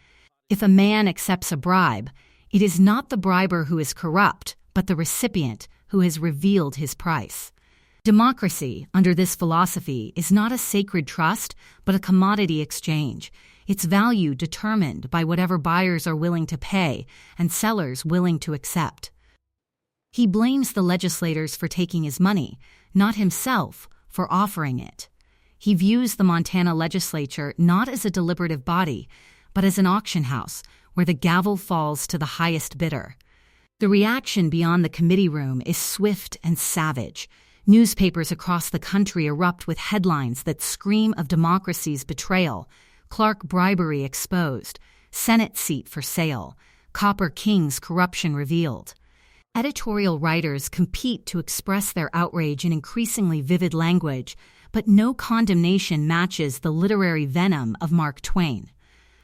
If a man accepts a bribe, it is not the briber who is corrupt, but the recipient who has revealed his price. Democracy, under this philosophy, is not a sacred trust, but a commodity exchange, its value determined by whatever buyers are willing to pay and sellers willing to accept. He blames the legislators for taking his money, not himself for offering it. He views the Montana legislature not as a deliberative body, but as an auction house where the gavel falls to the highest bidder. The reaction beyond the committee room is swift and savage. Newspapers across the country erupt with headlines that scream of democracy's betrayal: Clark bribery exposed, Senate seat for sale, Copper King's corruption revealed. Editorial writers compete to express their outrage in increasingly vivid language, but no condemnation matches the literary venom of Mark Twain.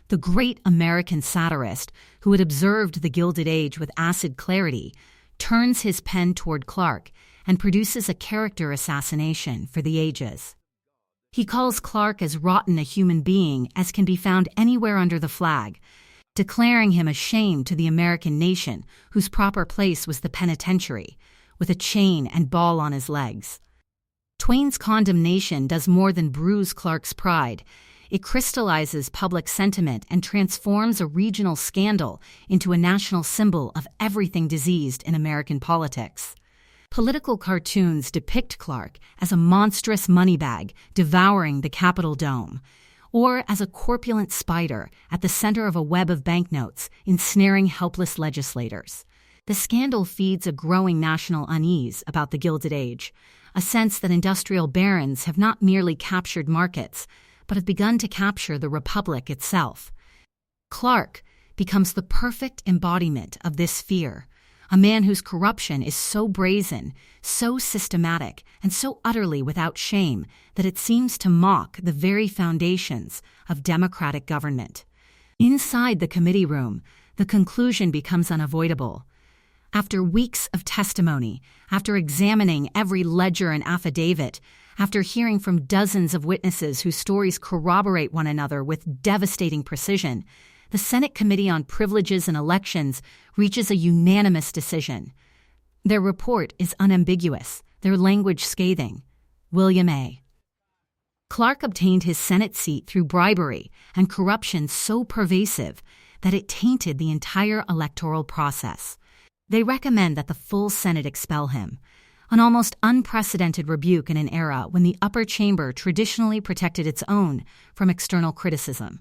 The great American satirist, who had observed the Gilded Age with acid clarity, turns his pen toward Clark and produces a character assassination for the ages. He calls Clark as rotten a human being as can be found anywhere under the flag, declaring him a shame to the American nation, whose proper place was the penitentiary, with a chain and ball on his legs. Twain's condemnation does more than bruise Clark's pride. It crystallizes public sentiment and transforms a regional scandal into a national symbol of everything diseased in American politics. Political cartoons depict Clark as a monstrous moneybag devouring the Capitol dome, or as a corpulent spider at the center of a web of banknotes ensnaring helpless legislators. The scandal feeds a growing national unease about the Gilded Age, a sense that industrial barons have not merely captured markets, but have begun to capture the republic itself. Clark becomes the perfect embodiment of this fear, a man whose corruption is so brazen, so systematic, and so utterly without shame that it seems to mock the very foundations of democratic government. Inside the committee room, the conclusion becomes unavoidable. After weeks of testimony, after examining every ledger and affidavit, after hearing from dozens of witnesses whose stories corroborate one another with devastating precision, the Senate Committee on Privileges and Elections reaches a unanimous decision. Their report is unambiguous, their language scathing. William A. Clark obtained his Senate seat through bribery and corruption so pervasive that it tainted the entire electoral process. They recommend that the full Senate expel him, an almost unprecedented rebuke in an era when the upper chamber traditionally protected its own from external criticism.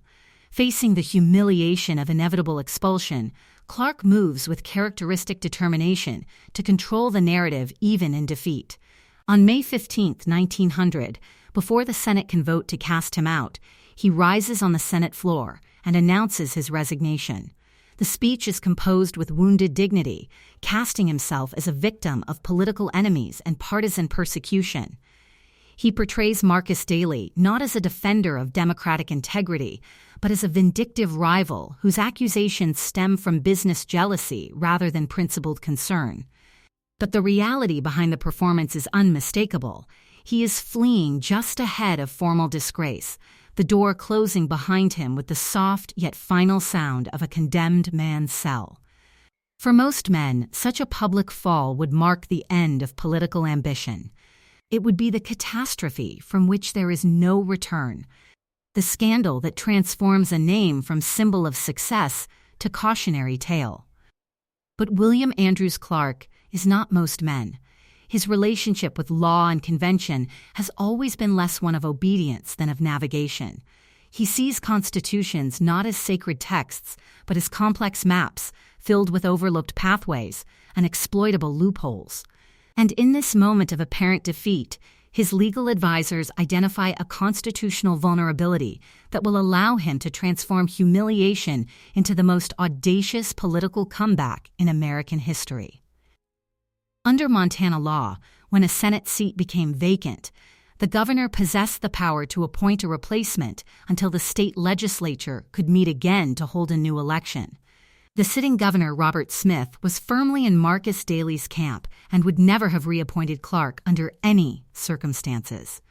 Facing the humiliation of inevitable expulsion, Clark moves with characteristic determination to control the narrative even in defeat. On May 15, 1900, before the Senate can vote to cast him out, he rises on the Senate floor and announces his resignation. The speech is composed with wounded dignity, casting himself as a victim of political enemies and partisan persecution. He portrays Marcus Daly not as a defender of democratic integrity, but as a vindictive rival whose accusations stem from business jealousy rather than principled concern. But the reality behind the performance is unmistakable. He is fleeing just ahead of formal disgrace, the door closing behind him with the soft yet final sound of a condemned man's cell. For most men, such a public fall would mark the end of political ambition. It would be the catastrophe from which there is no return, the scandal that transforms a name from symbol of success to cautionary tale. But William Andrews Clark is not most men. His relationship with law and convention has always been less one of obedience than of navigation. He sees constitutions not as sacred texts, but as complex maps filled with overlooked pathways and exploitable loopholes. And in this moment of apparent defeat, his legal advisors identify a constitutional vulnerability that will allow him to transform humiliation into the most audacious political comeback in American history. Under Montana law, when a Senate seat became vacant, the governor possessed the power to appoint a replacement until the state legislature could meet again to hold a new election. The sitting governor, Robert Smith, was firmly in Marcus Daly's camp and would never have reappointed Clark under any circumstances.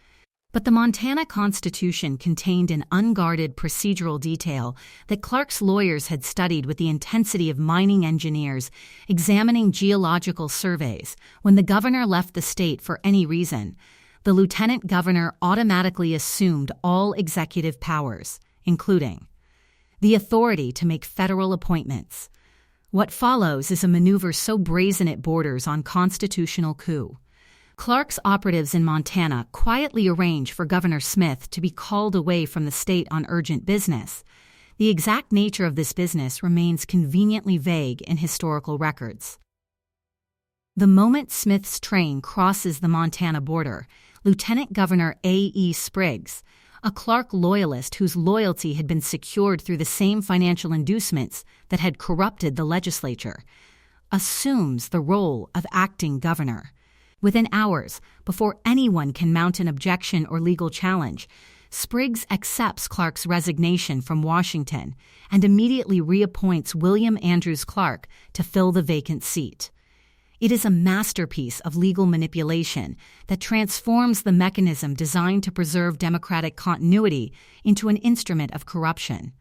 But the Montana Constitution contained an unguarded procedural detail that Clark's lawyers had studied with the intensity of mining engineers examining geological surveys. When the governor left the state for any reason, the lieutenant governor automatically assumed all executive powers, including the authority to make federal appointments. What follows is a maneuver so brazen it borders on constitutional coup. Clark's operatives in Montana quietly arrange for Governor Smith to be called away from the state on urgent business. The exact nature of this business remains conveniently vague in historical records. The moment Smith's train crosses the Montana border, Lieutenant Governor A.E. Spriggs, a Clark loyalist whose loyalty had been secured through the same financial inducements that had corrupted the legislature, assumes the role of acting governor. Within hours, before anyone can mount an objection or legal challenge, Spriggs accepts Clark's resignation from Washington and immediately reappoints William Andrews Clark to fill the vacant seat. It is a masterpiece of legal manipulation that transforms the mechanism designed to preserve democratic continuity into an instrument of corruption.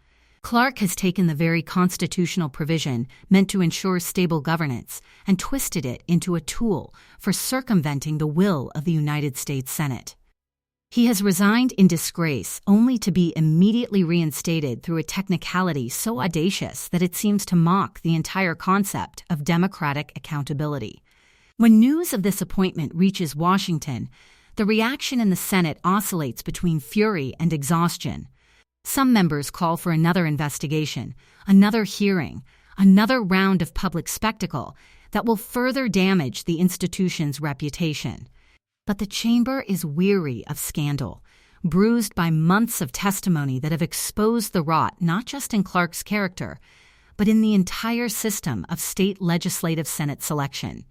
Clark has taken the very constitutional provision meant to ensure stable governance and twisted it into a tool for circumventing the will of the United States Senate. He has resigned in disgrace only to be immediately reinstated through a technicality so audacious that it seems to mock the entire concept of democratic accountability. When news of this appointment reaches Washington, the reaction in the Senate oscillates between fury and exhaustion. Some members call for another investigation, another hearing, another round of public spectacle that will further damage the institution's reputation. But the chamber is weary of scandal, bruised by months of testimony that have exposed the rot not just in Clark's character, but in the entire system of state legislative Senate selection.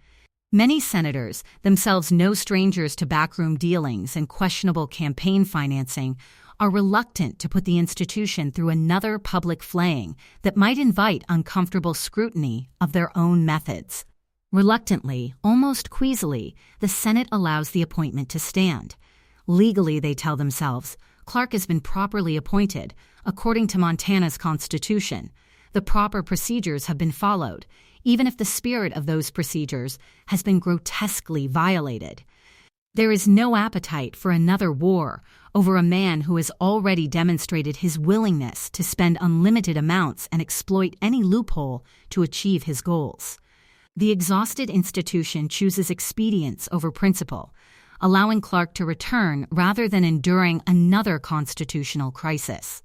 Many senators, themselves no strangers to backroom dealings and questionable campaign financing, are reluctant to put the institution through another public flaying that might invite uncomfortable scrutiny of their own methods. Reluctantly, almost queasily, the Senate allows the appointment to stand. Legally, they tell themselves, Clark has been properly appointed, according to Montana's Constitution. The proper procedures have been followed, even if the spirit of those procedures has been grotesquely violated. There is no appetite for another war over a man who has already demonstrated his willingness to spend unlimited amounts and exploit any loophole to achieve his goals. The exhausted institution chooses expedience over principle, allowing Clark to return rather than enduring another constitutional crisis.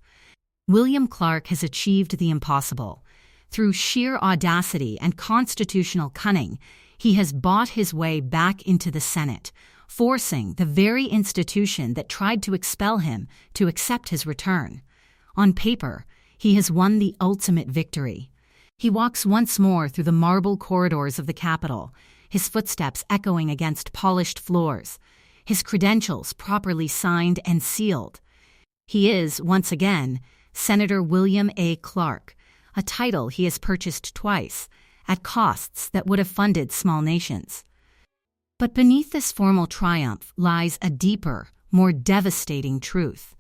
William Clark has achieved the impossible. Through sheer audacity and constitutional cunning, he has bought his way back into the Senate, forcing the very institution that tried to expel him to accept his return. On paper, he has won the ultimate victory. He walks once more through the marble corridors of the Capitol, his footsteps echoing against polished floors, his credentials properly signed and sealed. He is, once again, Senator William A. Clark, a title he has purchased twice, at costs that would have funded small nations. But beneath this formal triumph lies a deeper, more devastating truth.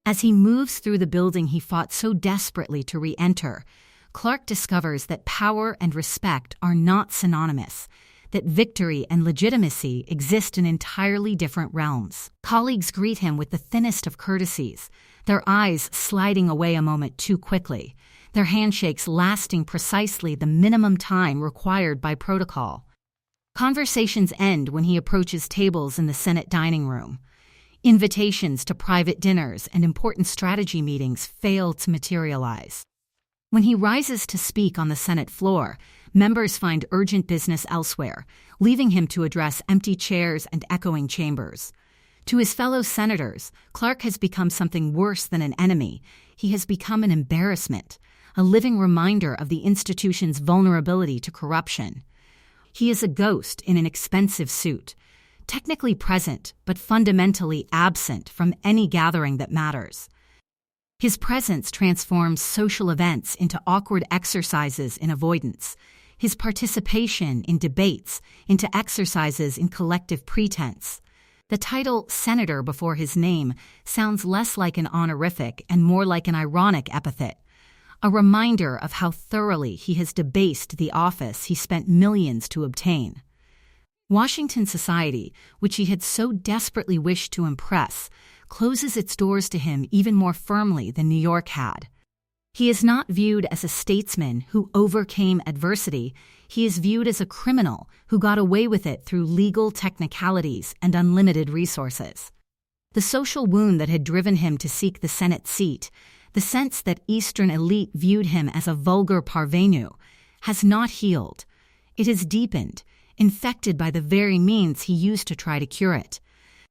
As he moves through the building he fought so desperately to re-enter, Clark discovers that power and respect are not synonymous, that victory and legitimacy exist in entirely different realms. Colleagues greet him with the thinnest of courtesies, their eyes sliding away a moment too quickly, their handshakes lasting precisely the minimum time required by protocol. Conversations end when he approaches tables in the Senate dining room. Invitations to private dinners and important strategy meetings fail to materialize. When he rises to speak on the Senate floor, members find urgent business elsewhere, leaving him to address empty chairs and echoing chambers. To his fellow senators, Clark has become something worse than an enemy. He has become an embarrassment, a living reminder of the institution's vulnerability to corruption. He is a ghost in an expensive suit, technically present but fundamentally absent from any gathering that matters. His presence transforms social events into awkward exercises in avoidance, his participation in debates into exercises in collective pretense. The title Senator before his name sounds less like an honorific and more like an ironic epithet, a reminder of how thoroughly he has debased the office he spent millions to obtain. Washington society, which he had so desperately wished to impress, closes its doors to him even more firmly than New York had. He is not viewed as a statesman who overcame adversity. He is viewed as a criminal who got away with it through legal technicalities and unlimited resources. The social wound that had driven him to seek the Senate seat, the sense that Eastern elite viewed him as a vulgar parvenu, has not healed. It has deepened, infected by the very means he used to try to cure it.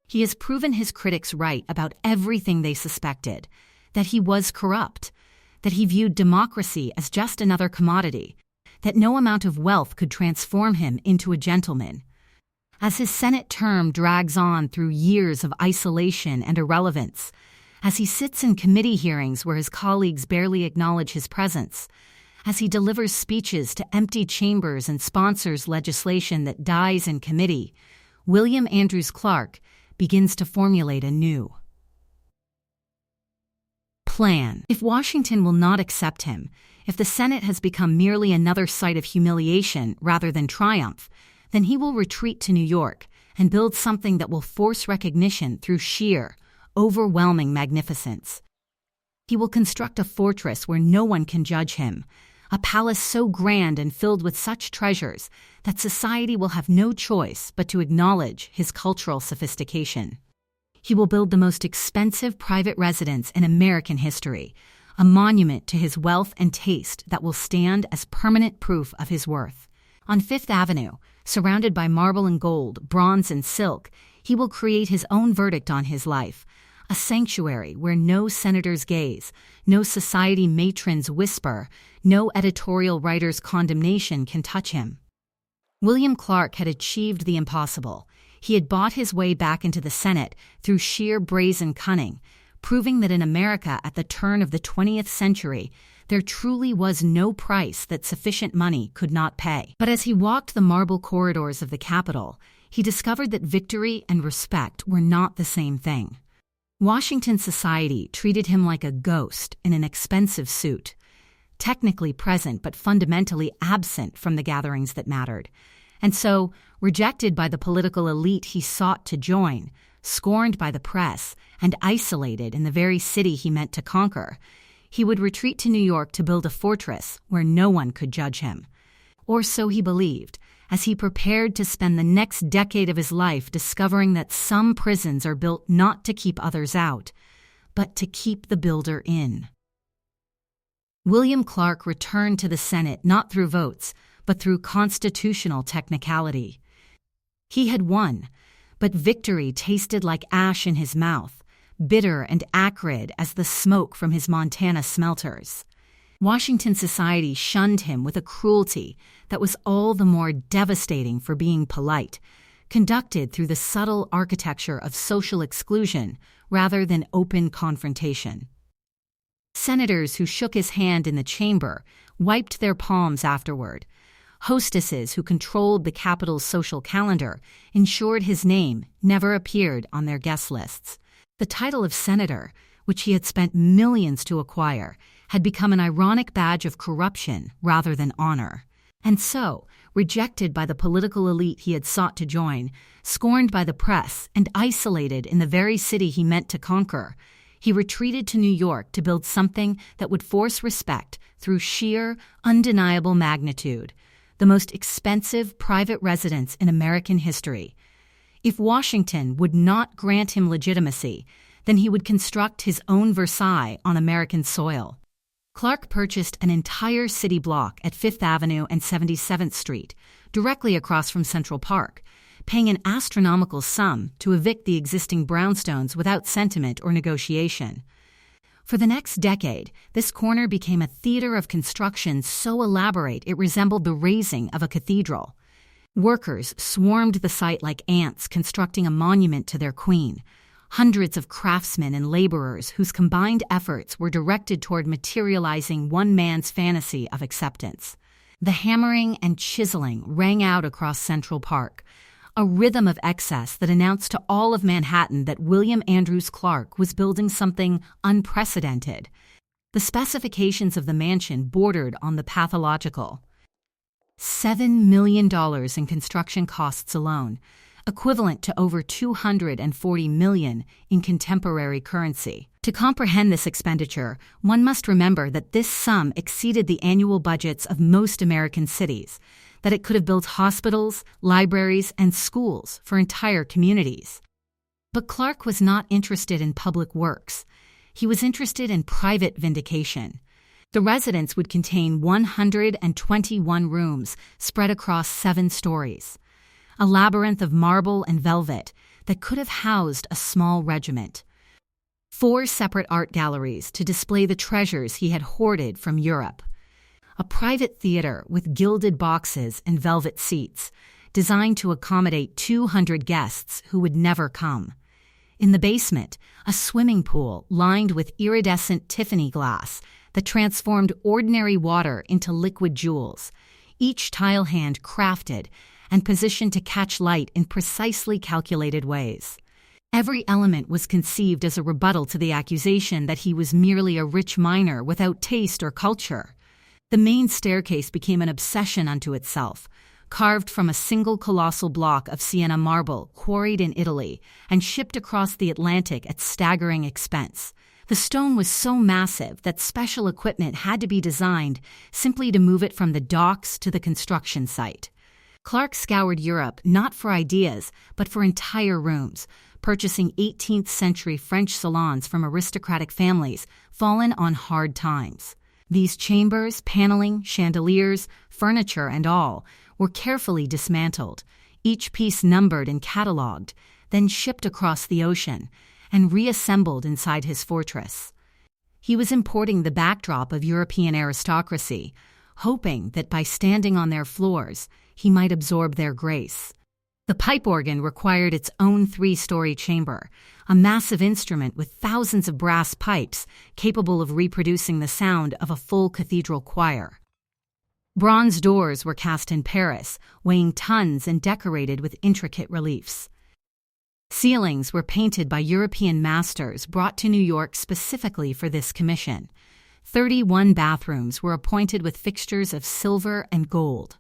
He has proven his critics right about everything they suspected, that he was corrupt, that he viewed democracy as just another commodity, that no amount of wealth could transform him into a gentleman. As his Senate term drags on through years of isolation and irrelevance, as he sits in committee hearings where his colleagues barely acknowledge his presence, as he delivers speeches to empty chambers and sponsors legislation that dies in committee, William Andrews Clark begins to formulate a new plan. If Washington will not accept him, if the Senate has become merely another site of humiliation rather than triumph, then he will retreat to New York and build something that will force recognition through sheer, overwhelming magnificence. He will construct a fortress where no one can judge him, a palace so grand and filled with such treasures that society will have no choice but to acknowledge his cultural sophistication. He will build the most expensive private residence in American history, a monument to his wealth and taste that will stand as permanent proof of his worth. On Fifth Avenue, surrounded by marble and gold, bronze and silk, he will create his own verdict on his life, a sanctuary where no senator's gaze, no society matron's whisper, no editorial writer's condemnation can touch him. William Clark had achieved the impossible. He had bought his way back into the Senate through sheer brazen cunning, proving that in America at the turn of the 20th century, there truly was no price that sufficient money could not pay. But as he walked the marble corridors of the Capitol, he discovered that victory and respect were not the same thing. Washington society treated him like a ghost in an expensive suit, technically present but fundamentally absent from the gatherings that mattered. And so, rejected by the political elite he sought to join, scorned by the press, and isolated in the very city he meant to conquer, he would retreat to New York to build a fortress where no one could judge him. Or so he believed, as he prepared to spend the next decade of his life discovering that some prisons are built not to keep others out, but to keep the builder in. William Clark returned to the Senate not through votes, but through constitutional technicality. He had won, but victory tasted like ash in his mouth, bitter and acrid as the smoke from his Montana smelters. Washington society shunned him with a cruelty that was all the more devastating for being polite, conducted through the subtle architecture of social exclusion rather than open confrontation. Senators who shook his hand in the chamber wiped their palms afterward. Hostesses who controlled the Capitol's social calendar ensured his name never appeared on their guest lists. The title of senator, which he had spent millions to acquire, had become an ironic badge of corruption rather than honor. And so, rejected by the political elite he had sought to join, scorned by the press, and isolated in the very city he meant to conquer, he retreated to New York to build something that would force respect through sheer, undeniable magnitude, the most expensive private residence in American history. If Washington would not grant him legitimacy, then he would construct his own Versailles on American soil. Clark purchased an entire city block at Fifth Avenue and 77th Street, directly across from Central Park, paying an astronomical sum to evict the existing brownstones without sentiment or negotiation. For the next decade, this corner became a theater of construction so elaborate it resembled the raising of a cathedral. Workers swarmed the site like ants constructing a monument to their queen. Hundreds of craftsmen and laborers whose combined efforts were directed toward materializing one man's fantasy of acceptance. The hammering and chiseling rang out across Central Park. a rhythm of excess that announced to all of Manhattan that William Andrews Clark was building something unprecedented. The specifications of the mansion bordered on the pathological. $7 million in construction costs alone, equivalent to over $240 million in contemporary currency. To comprehend this expenditure, one must remember that this sum exceeded the annual budgets of most American cities, that it could have built hospitals, libraries, and schools for entire communities. But Clark was not interested in public works. He was interested in private vindication. The residence would contain 121 rooms spread across 7 stories, a labyrinth of marble and velvet that could have housed a small regiment. 4 separate art galleries to display the treasures he had hoarded from Europe. A private theater with gilded boxes and velvet seats, designed to accommodate 200 guests who would never come. In the basement, a swimming pool lined with iridescent Tiffany glass that transformed ordinary water into liquid jewels, each tile hand crafted and positioned to catch light in precisely calculated ways. Every element was conceived as a rebuttal to the accusation that he was merely a rich miner without taste or culture. The main staircase became an obsession unto itself, carved from a single colossal block of Sienna marble quarried in Italy and shipped across the Atlantic at staggering expense. The stone was so massive that special equipment had to be designed simply to move it from the docks to the construction site. Clark scoured Europe not for ideas, but for entire rooms, purchasing 18th-century French salons from aristocratic families fallen on hard times. These chambers, paneling, chandeliers, furniture, and all were carefully dismantled, each piece numbered and catalogued, then shipped across the ocean and reassembled inside his fortress. He was importing the backdrop of European aristocracy, hoping that by standing on their floors, he might absorb their grace. The pipe organ required its own 3-story chamber, a massive instrument with thousands of brass pipes capable of reproducing the sound of a full cathedral choir. Bronze doors were cast in Paris, weighing tons and decorated with intricate reliefs. Ceilings were painted by European masters brought to New York specifically for this commission. 31 bathrooms were appointed with fixtures of silver and gold.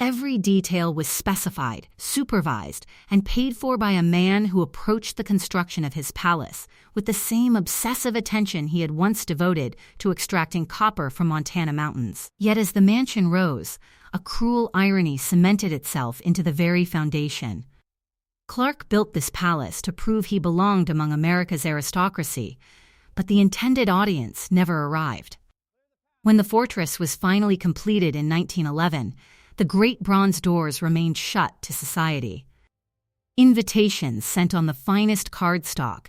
Every detail was specified, supervised, and paid for by a man who approached the construction of his palace with the same obsessive attention he had once devoted to extracting copper from Montana mountains. Yet as the mansion rose, a cruel irony cemented itself into the very foundation. Clark built this palace to prove he belonged among America's aristocracy, but the intended audience never arrived. When the fortress was finally completed in 1911, the great bronze doors remained shut to society. Invitations sent on the finest cardstock,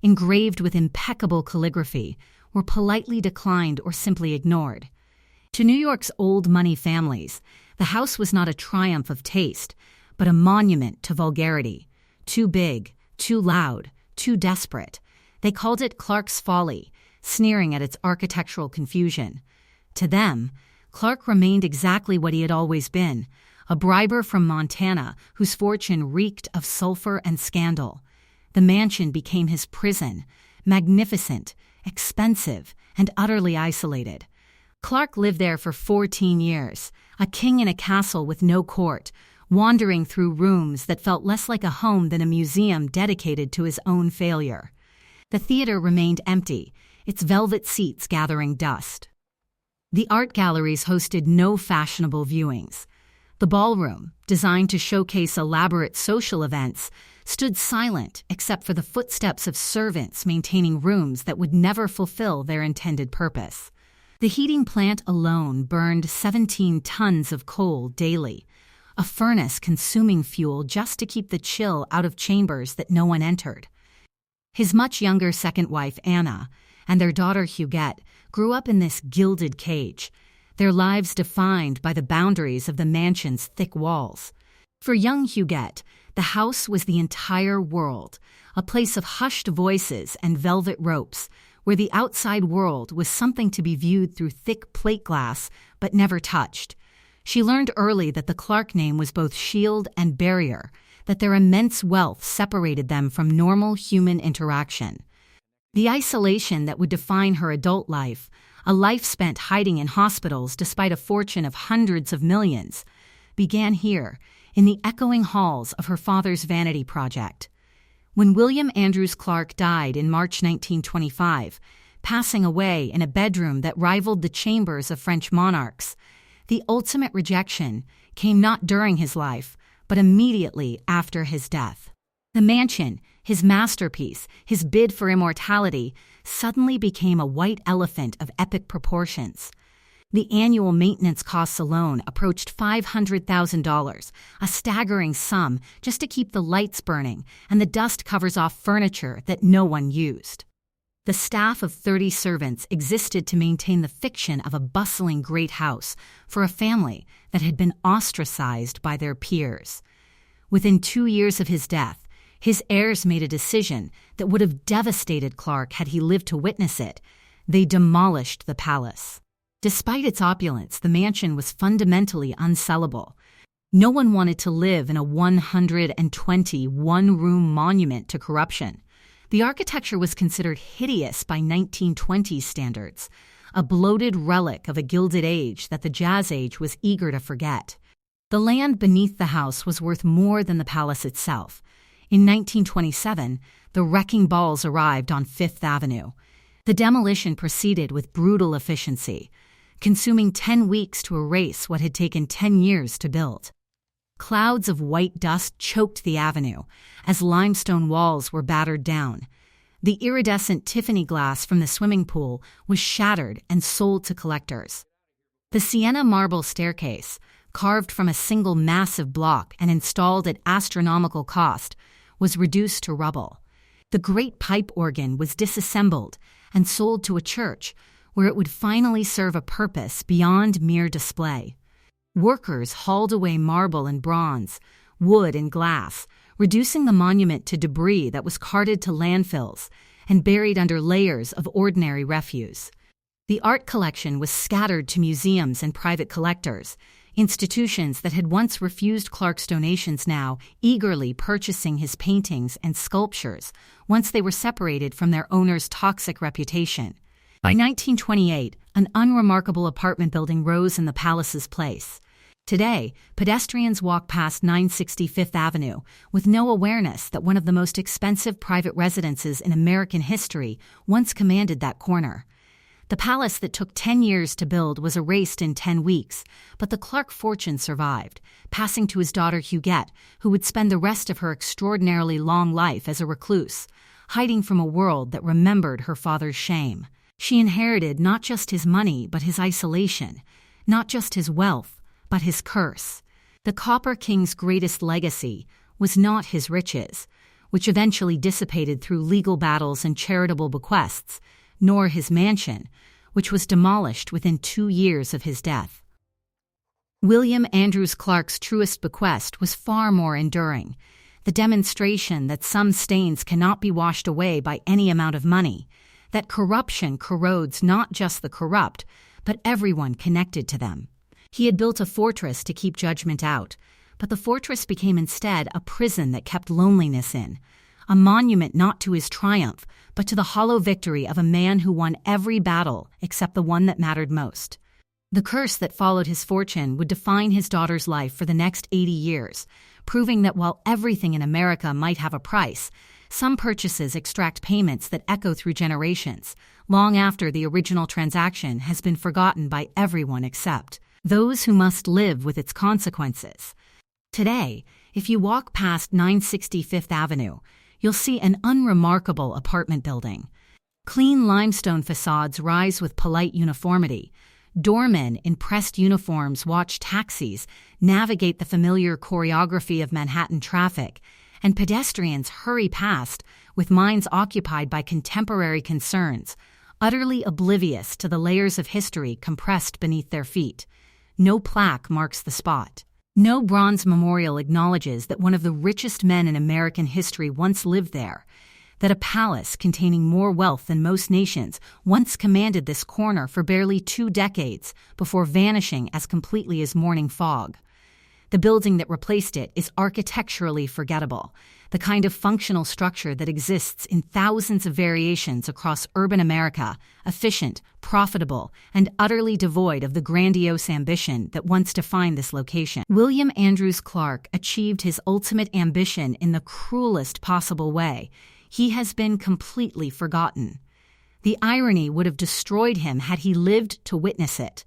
engraved with impeccable calligraphy, were politely declined or simply ignored. To New York's old money families, the house was not a triumph of taste, but a monument to vulgarity. Too big, too loud, too desperate. They called it Clark's Folly, sneering at its architectural confusion. To them, Clark remained exactly what he had always been, a briber from Montana whose fortune reeked of sulfur and scandal. The mansion became his prison, magnificent, expensive, and utterly isolated. Clark lived there for 14 years, a king in a castle with no court, wandering through rooms that felt less like a home than a museum dedicated to his own failure. The theater remained empty, its velvet seats gathering dust. The art galleries hosted no fashionable viewings. The ballroom, designed to showcase elaborate social events, stood silent except for the footsteps of servants maintaining rooms that would never fulfill their intended purpose. The heating plant alone burned 17 tons of coal daily, a furnace consuming fuel just to keep the chill out of chambers that no one entered. His much younger second wife, Anna, and their daughter, Huguette, grew up in this gilded cage, their lives defined by the boundaries of the mansion's thick walls. For young Huguette, the house was the entire world, a place of hushed voices and velvet ropes, where the outside world was something to be viewed through thick plate glass but never touched. She learned early that the Clark name was both shield and barrier, that their immense wealth separated them from normal human interaction. The isolation that would define her adult life, a life spent hiding in hospitals despite a fortune of hundreds of millions, began here, in the echoing halls of her father's vanity project. When William Andrews Clark died in March 1925, passing away in a bedroom that rivaled the chambers of French monarchs, the ultimate rejection came not during his life, but immediately after his death. The mansion, his masterpiece, his bid for immortality, suddenly became a white elephant of epic proportions. The annual maintenance costs alone approached $500,000, a staggering sum just to keep the lights burning and the dust covers off furniture that no one used. The staff of 30 servants existed to maintain the fiction of a bustling great house for a family that had been ostracized by their peers. Within 2 years of his death, his heirs made a decision that would have devastated Clark had he lived to witness it. They demolished the palace. Despite its opulence, the mansion was fundamentally unsellable. No one wanted to live in a 120 one-room monument to corruption. The architecture was considered hideous by 1920s standards, a bloated relic of a Gilded Age that the Jazz Age was eager to forget. The land beneath the house was worth more than the palace itself. In 1927, the wrecking balls arrived on Fifth Avenue. The demolition proceeded with brutal efficiency, consuming 10 weeks to erase what had taken 10 years to build. Clouds of white dust choked the avenue as limestone walls were battered down. The iridescent Tiffany glass from the swimming pool was shattered and sold to collectors. The Sienna marble staircase, carved from a single massive block and installed at astronomical cost, was reduced to rubble. The great pipe organ was disassembled and sold to a church where it would finally serve a purpose beyond mere display. Workers hauled away marble and bronze, wood and glass, reducing the monument to debris that was carted to landfills and buried under layers of ordinary refuse. The art collection was scattered to museums and private collectors, institutions that had once refused Clark's donations now eagerly purchasing his paintings and sculptures once they were separated from their owner's toxic reputation. By 1928, an unremarkable apartment building rose in the palace's place. Today, pedestrians walk past 960 Fifth Avenue with no awareness that one of the most expensive private residences in American history once commanded that corner. The palace that took 10 years to build was erased in 10 weeks, but the Clark fortune survived, passing to his daughter Huguette, who would spend the rest of her extraordinarily long life as a recluse, hiding from a world that remembered her father's shame. She inherited not just his money but his isolation, not just his wealth, but his curse. The Copper King's greatest legacy was not his riches, which eventually dissipated through legal battles and charitable bequests, nor his mansion, which was demolished within 2 years of his death. William Andrews Clark's truest bequest was far more enduring, the demonstration that some stains cannot be washed away by any amount of money, that corruption corrodes not just the corrupt, but everyone connected to them. He had built a fortress to keep judgment out, but the fortress became instead a prison that kept loneliness in, a monument not to his triumph, but to the hollow victory of a man who won every battle except the one that mattered most. The curse that followed his fortune would define his daughter's life for the next 80 years, proving that while everything in America might have a price, some purchases extract payments that echo through generations, long after the original transaction has been forgotten by everyone except those who must live with its consequences. Today, if you walk past 960 Fifth Avenue, you'll see an unremarkable apartment building. Clean limestone facades rise with polite uniformity. Doormen in pressed uniforms watch taxis navigate the familiar choreography of Manhattan traffic, and pedestrians hurry past with minds occupied by contemporary concerns, utterly oblivious to the layers of history compressed beneath their feet. No plaque marks the spot. No bronze memorial acknowledges that one of the richest men in American history once lived there, that a palace containing more wealth than most nations once commanded this corner for barely 2 decades before vanishing as completely as morning fog. The building that replaced it is architecturally forgettable, the kind of functional structure that exists in thousands of variations across urban America, efficient, profitable, and utterly devoid of the grandiose ambition that once defined this location. William Andrews Clark achieved his ultimate ambition in the cruelest possible way. He has been completely forgotten. The irony would have destroyed him had he lived to witness it.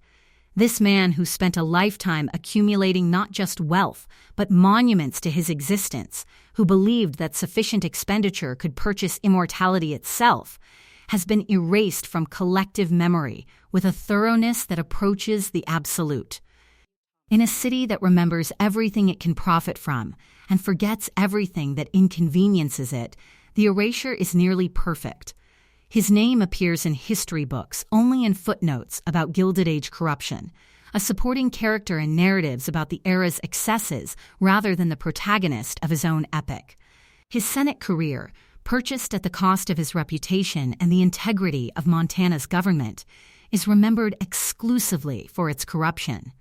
This man who spent a lifetime accumulating not just wealth, but monuments to his existence, who believed that sufficient expenditure could purchase immortality itself, has been erased from collective memory with a thoroughness that approaches the absolute. In a city that remembers everything it can profit from and forgets everything that inconveniences it, the erasure is nearly perfect. His name appears in history books only in footnotes about Gilded Age corruption, a supporting character in narratives about the era's excesses rather than the protagonist of his own epic. His Senate career, purchased at the cost of his reputation and the integrity of Montana's government, is remembered exclusively for its corruption.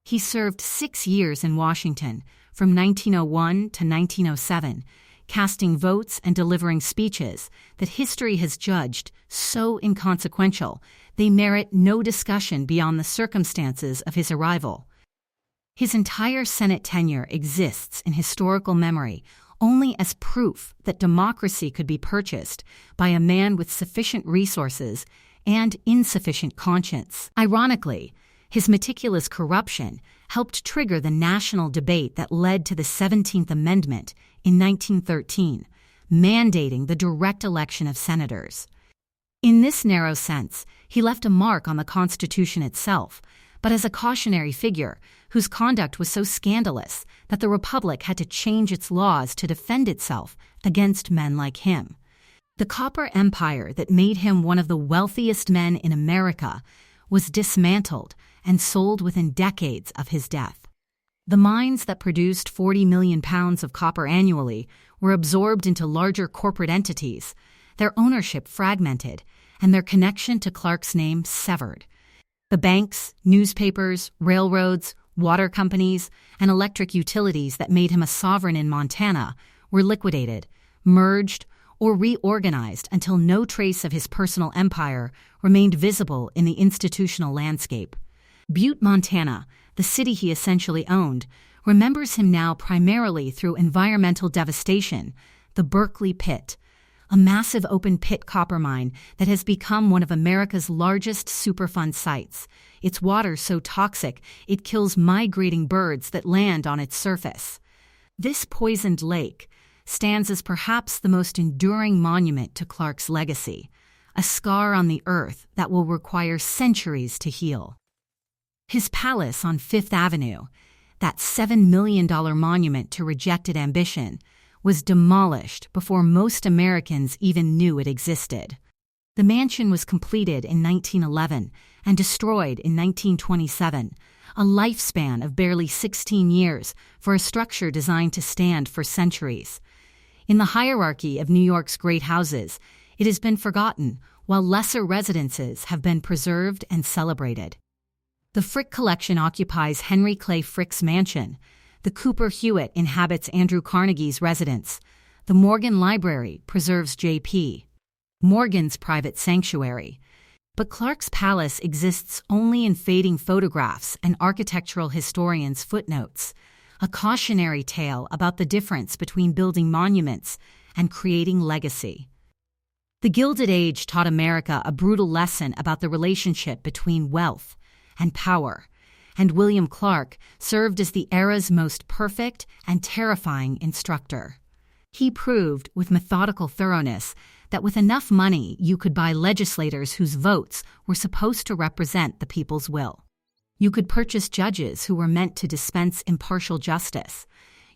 He served 6 years in Washington, from 1901 to 1907, casting votes and delivering speeches that history has judged so inconsequential they merit no discussion beyond the circumstances of his arrival. His entire Senate tenure exists in historical memory only as proof that democracy could be purchased by a man with sufficient resources and insufficient conscience. Ironically, his meticulous corruption helped trigger the national debate that led to the 17th Amendment in 1913, mandating the direct election of senators. In this narrow sense, he left a mark on the Constitution itself, but as a cautionary figure whose conduct was so scandalous that the Republic had to change its laws to defend itself against men like him. The copper empire that made him one of the wealthiest men in America was dismantled and sold within decades of his death. The mines that produced 40 million pounds of copper annually were absorbed into larger corporate entities, their ownership fragmented, and their connection to Clark's name severed. The banks, newspapers, railroads, water companies, and electric utilities that made him a sovereign in Montana were liquidated, merged, or reorganized until no trace of his personal empire remained visible in the institutional landscape. Butte, Montana, the city he essentially owned, remembers him now primarily through environmental devastation, the Berkeley Pit, a massive open-pit copper mine that has become one of America's largest Superfund sites, its water so toxic it kills migrating birds that land on its surface. This poisoned lake stands as perhaps the most enduring monument to Clark's legacy, a scar on the earth that will require centuries to heal. His palace on Fifth Avenue, that $7 million monument to rejected ambition, was demolished before most Americans even knew it existed. The mansion was completed in 1911 and destroyed in 1927, a lifespan of barely 16 years for a structure designed to stand for centuries. In the hierarchy of New York's great houses, it has been forgotten, while lesser residences have been preserved and celebrated. The Frick Collection occupies Henry Clay Frick's mansion. The Cooper Hewitt inhabits Andrew Carnegie's residence. The Morgan Library preserves J.P. Morgan's private sanctuary. But Clark's palace exists only in fading photographs and architectural historians' footnotes, a cautionary tale about the difference between building monuments and creating legacy. The Gilded Age taught America a brutal lesson about the relationship between wealth and power, and William Clark served as the era's most perfect and terrifying instructor. He proved with methodical thoroughness that with enough money you could buy legislators whose votes were supposed to represent the people's will. You could purchase judges who were meant to dispense impartial justice.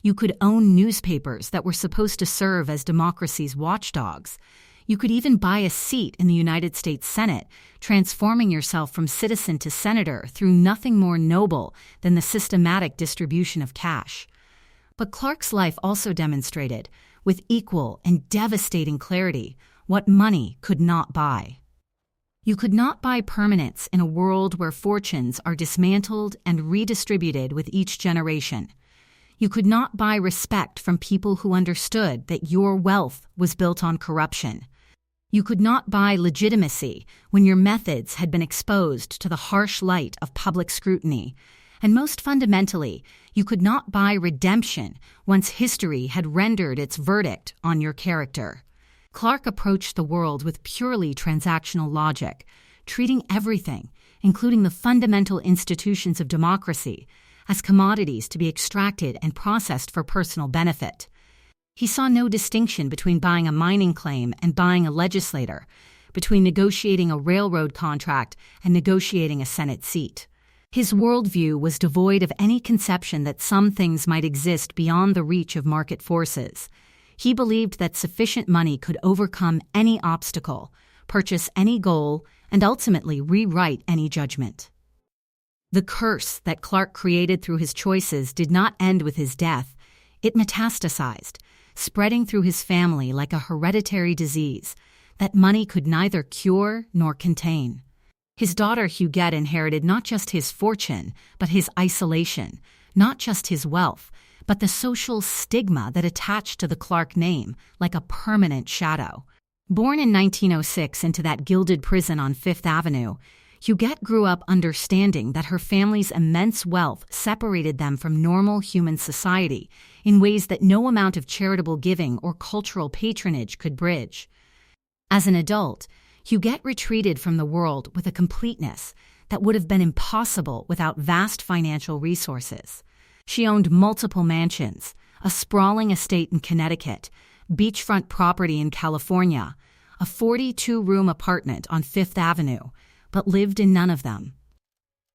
You could own newspapers that were supposed to serve as democracy's watchdogs. You could even buy a seat in the United States Senate, transforming yourself from citizen to senator through nothing more noble than the systematic distribution of cash. But Clark's life also demonstrated, with equal and devastating clarity, what money could not buy. You could not buy permanence in a world where fortunes are dismantled and redistributed with each generation. You could not buy respect from people who understood that your wealth was built on corruption. You could not buy legitimacy when your methods had been exposed to the harsh light of public scrutiny. And most fundamentally, you could not buy redemption once history had rendered its verdict on your character. Clark approached the world with purely transactional logic, treating everything, including the fundamental institutions of democracy, as commodities to be extracted and processed for personal benefit. He saw no distinction between buying a mining claim and buying a legislator, between negotiating a railroad contract and negotiating a Senate seat. His worldview was devoid of any conception that some things might exist beyond the reach of market forces. He believed that sufficient money could overcome any obstacle, purchase any goal, and ultimately rewrite any judgment. The curse that Clark created through his choices did not end with his death. It metastasized, spreading through his family like a hereditary disease that money could neither cure nor contain. His daughter Huguette inherited not just his fortune, but his isolation, not just his wealth, but the social stigma that attached to the Clark name like a permanent shadow. Born in 1906 into that gilded prison on Fifth Avenue, Huguette grew up understanding that her family's immense wealth separated them from normal human society in ways that no amount of charitable giving or cultural patronage could bridge. As an adult, Huguette retreated from the world with a completeness that would have been impossible without vast financial resources. She owned multiple mansions, a sprawling estate in Connecticut, beachfront property in California, a 42-room apartment on Fifth Avenue, but lived in none of them.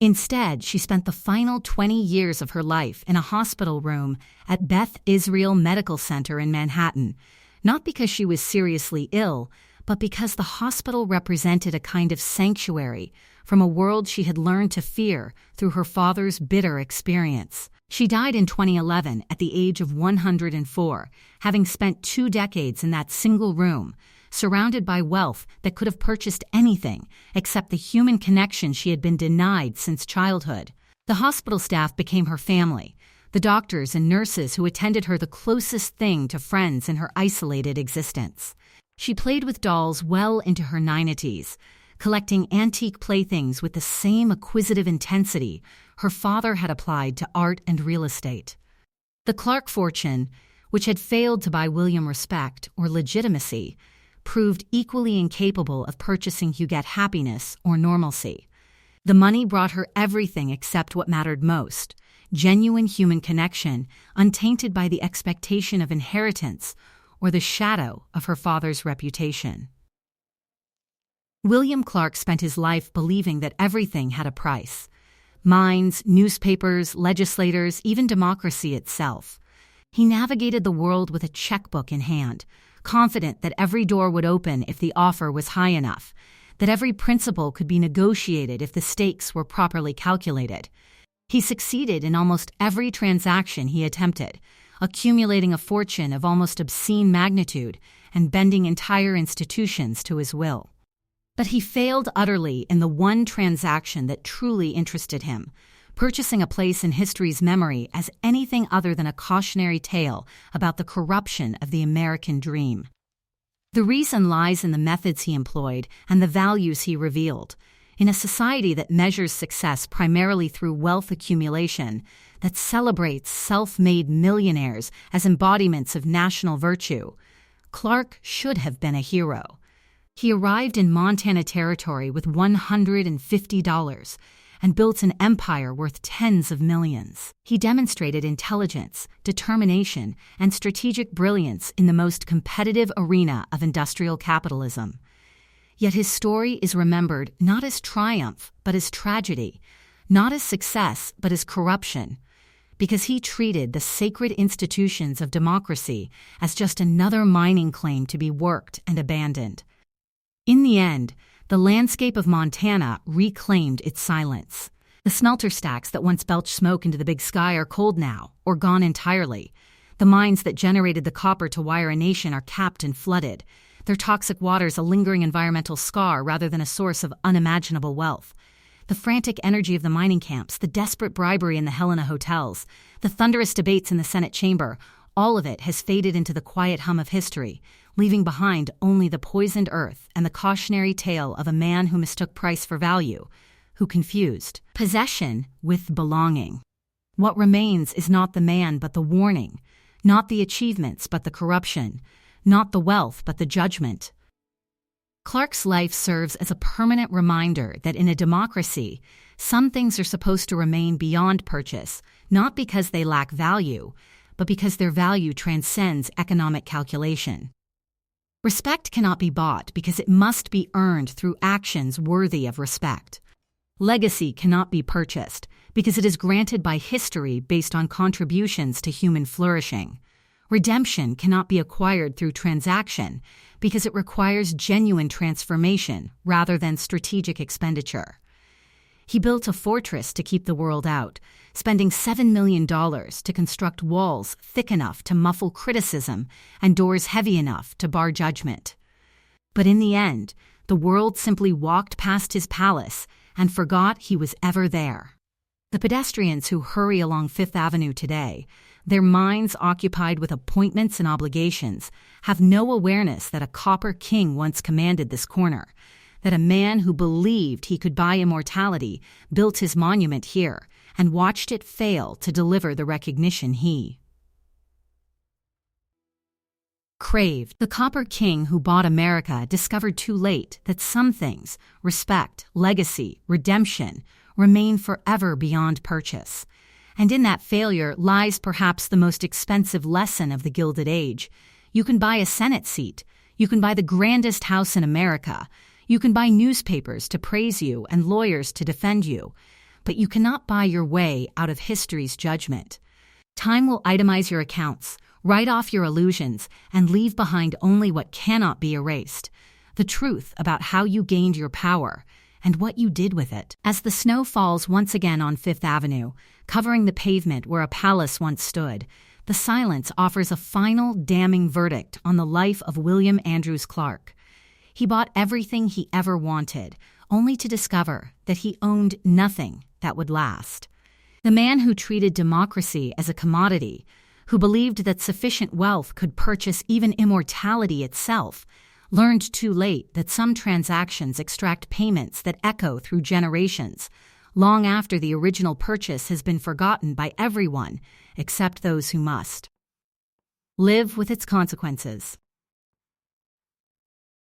Instead, she spent the final 20 years of her life in a hospital room at Beth Israel Medical Center in Manhattan, not because she was seriously ill, but because the hospital represented a kind of sanctuary from a world she had learned to fear through her father's bitter experience. She died in 2011 at the age of 104, having spent 2 decades in that single room, surrounded by wealth that could have purchased anything except the human connection she had been denied since childhood. The hospital staff became her family, the doctors and nurses who attended her the closest thing to friends in her isolated existence. She played with dolls well into her 90s, collecting antique playthings with the same acquisitive intensity her father had applied to art and real estate. The Clark fortune, which had failed to buy William respect or legitimacy, proved equally incapable of purchasing Huguette happiness or normalcy. The money brought her everything except what mattered most: genuine human connection, untainted by the expectation of inheritance or the shadow of her father's reputation. William Clark spent his life believing that everything had a price: mines, newspapers, legislators, even democracy itself. He navigated the world with a checkbook in hand, confident that every door would open if the offer was high enough, that every principle could be negotiated if the stakes were properly calculated. He succeeded in almost every transaction he attempted, accumulating a fortune of almost obscene magnitude and bending entire institutions to his will. But he failed utterly in the one transaction that truly interested him, purchasing a place in history's memory as anything other than a cautionary tale about the corruption of the American dream. The reason lies in the methods he employed and the values he revealed. In a society that measures success primarily through wealth accumulation, that celebrates self-made millionaires as embodiments of national virtue, Clark should have been a hero. He arrived in Montana Territory with $150 and built an empire worth tens of millions. He demonstrated intelligence, determination, and strategic brilliance in the most competitive arena of industrial capitalism. Yet his story is remembered not as triumph, but as tragedy, not as success, but as corruption, because he treated the sacred institutions of democracy as just another mining claim to be worked and abandoned. In the end, the landscape of Montana reclaimed its silence. The smelter stacks that once belched smoke into the big sky are cold now, or gone entirely. The mines that generated the copper to wire a nation are capped and flooded. their toxic waters a lingering environmental scar rather than a source of unimaginable wealth. The frantic energy of the mining camps, the desperate bribery in the Helena hotels, the thunderous debates in the Senate chamber, all of it has faded into the quiet hum of history, leaving behind only the poisoned earth and the cautionary tale of a man who mistook price for value, who confused possession with belonging. What remains is not the man but the warning, not the achievements but the corruption, not the wealth but the judgment. Clark's life serves as a permanent reminder that in a democracy, some things are supposed to remain beyond purchase, not because they lack value, but because their value transcends economic calculation. Respect cannot be bought because it must be earned through actions worthy of respect. Legacy cannot be purchased because it is granted by history based on contributions to human flourishing. Redemption cannot be acquired through transaction because it requires genuine transformation rather than strategic expenditure. He built a fortress to keep the world out, spending $7 million to construct walls thick enough to muffle criticism and doors heavy enough to bar judgment. But in the end, the world simply walked past his palace and forgot he was ever there. The pedestrians who hurry along Fifth Avenue today, their minds occupied with appointments and obligations, have no awareness that a copper king once commanded this corner, that a man who believed he could buy immortality built his monument here and watched it fail to deliver the recognition he craved. The copper king who bought America discovered too late that some things, respect, legacy, redemption, remain forever beyond purchase. And in that failure lies perhaps the most expensive lesson of the Gilded Age. You can buy a Senate seat. You can buy the grandest house in America. You can buy newspapers to praise you and lawyers to defend you. But you cannot buy your way out of history's judgment. Time will itemize your accounts, write off your illusions, and leave behind only what cannot be erased: the truth about how you gained your power and what you did with it. As the snow falls once again on Fifth Avenue, covering the pavement where a palace once stood, the silence offers a final damning verdict on the life of William Andrews Clark. He bought everything he ever wanted, only to discover that he owned nothing that would last. The man who treated democracy as a commodity, who believed that sufficient wealth could purchase even immortality itself, learned too late that some transactions extract payments that echo through generations, long after the original purchase has been forgotten by everyone except those who must live with its consequences.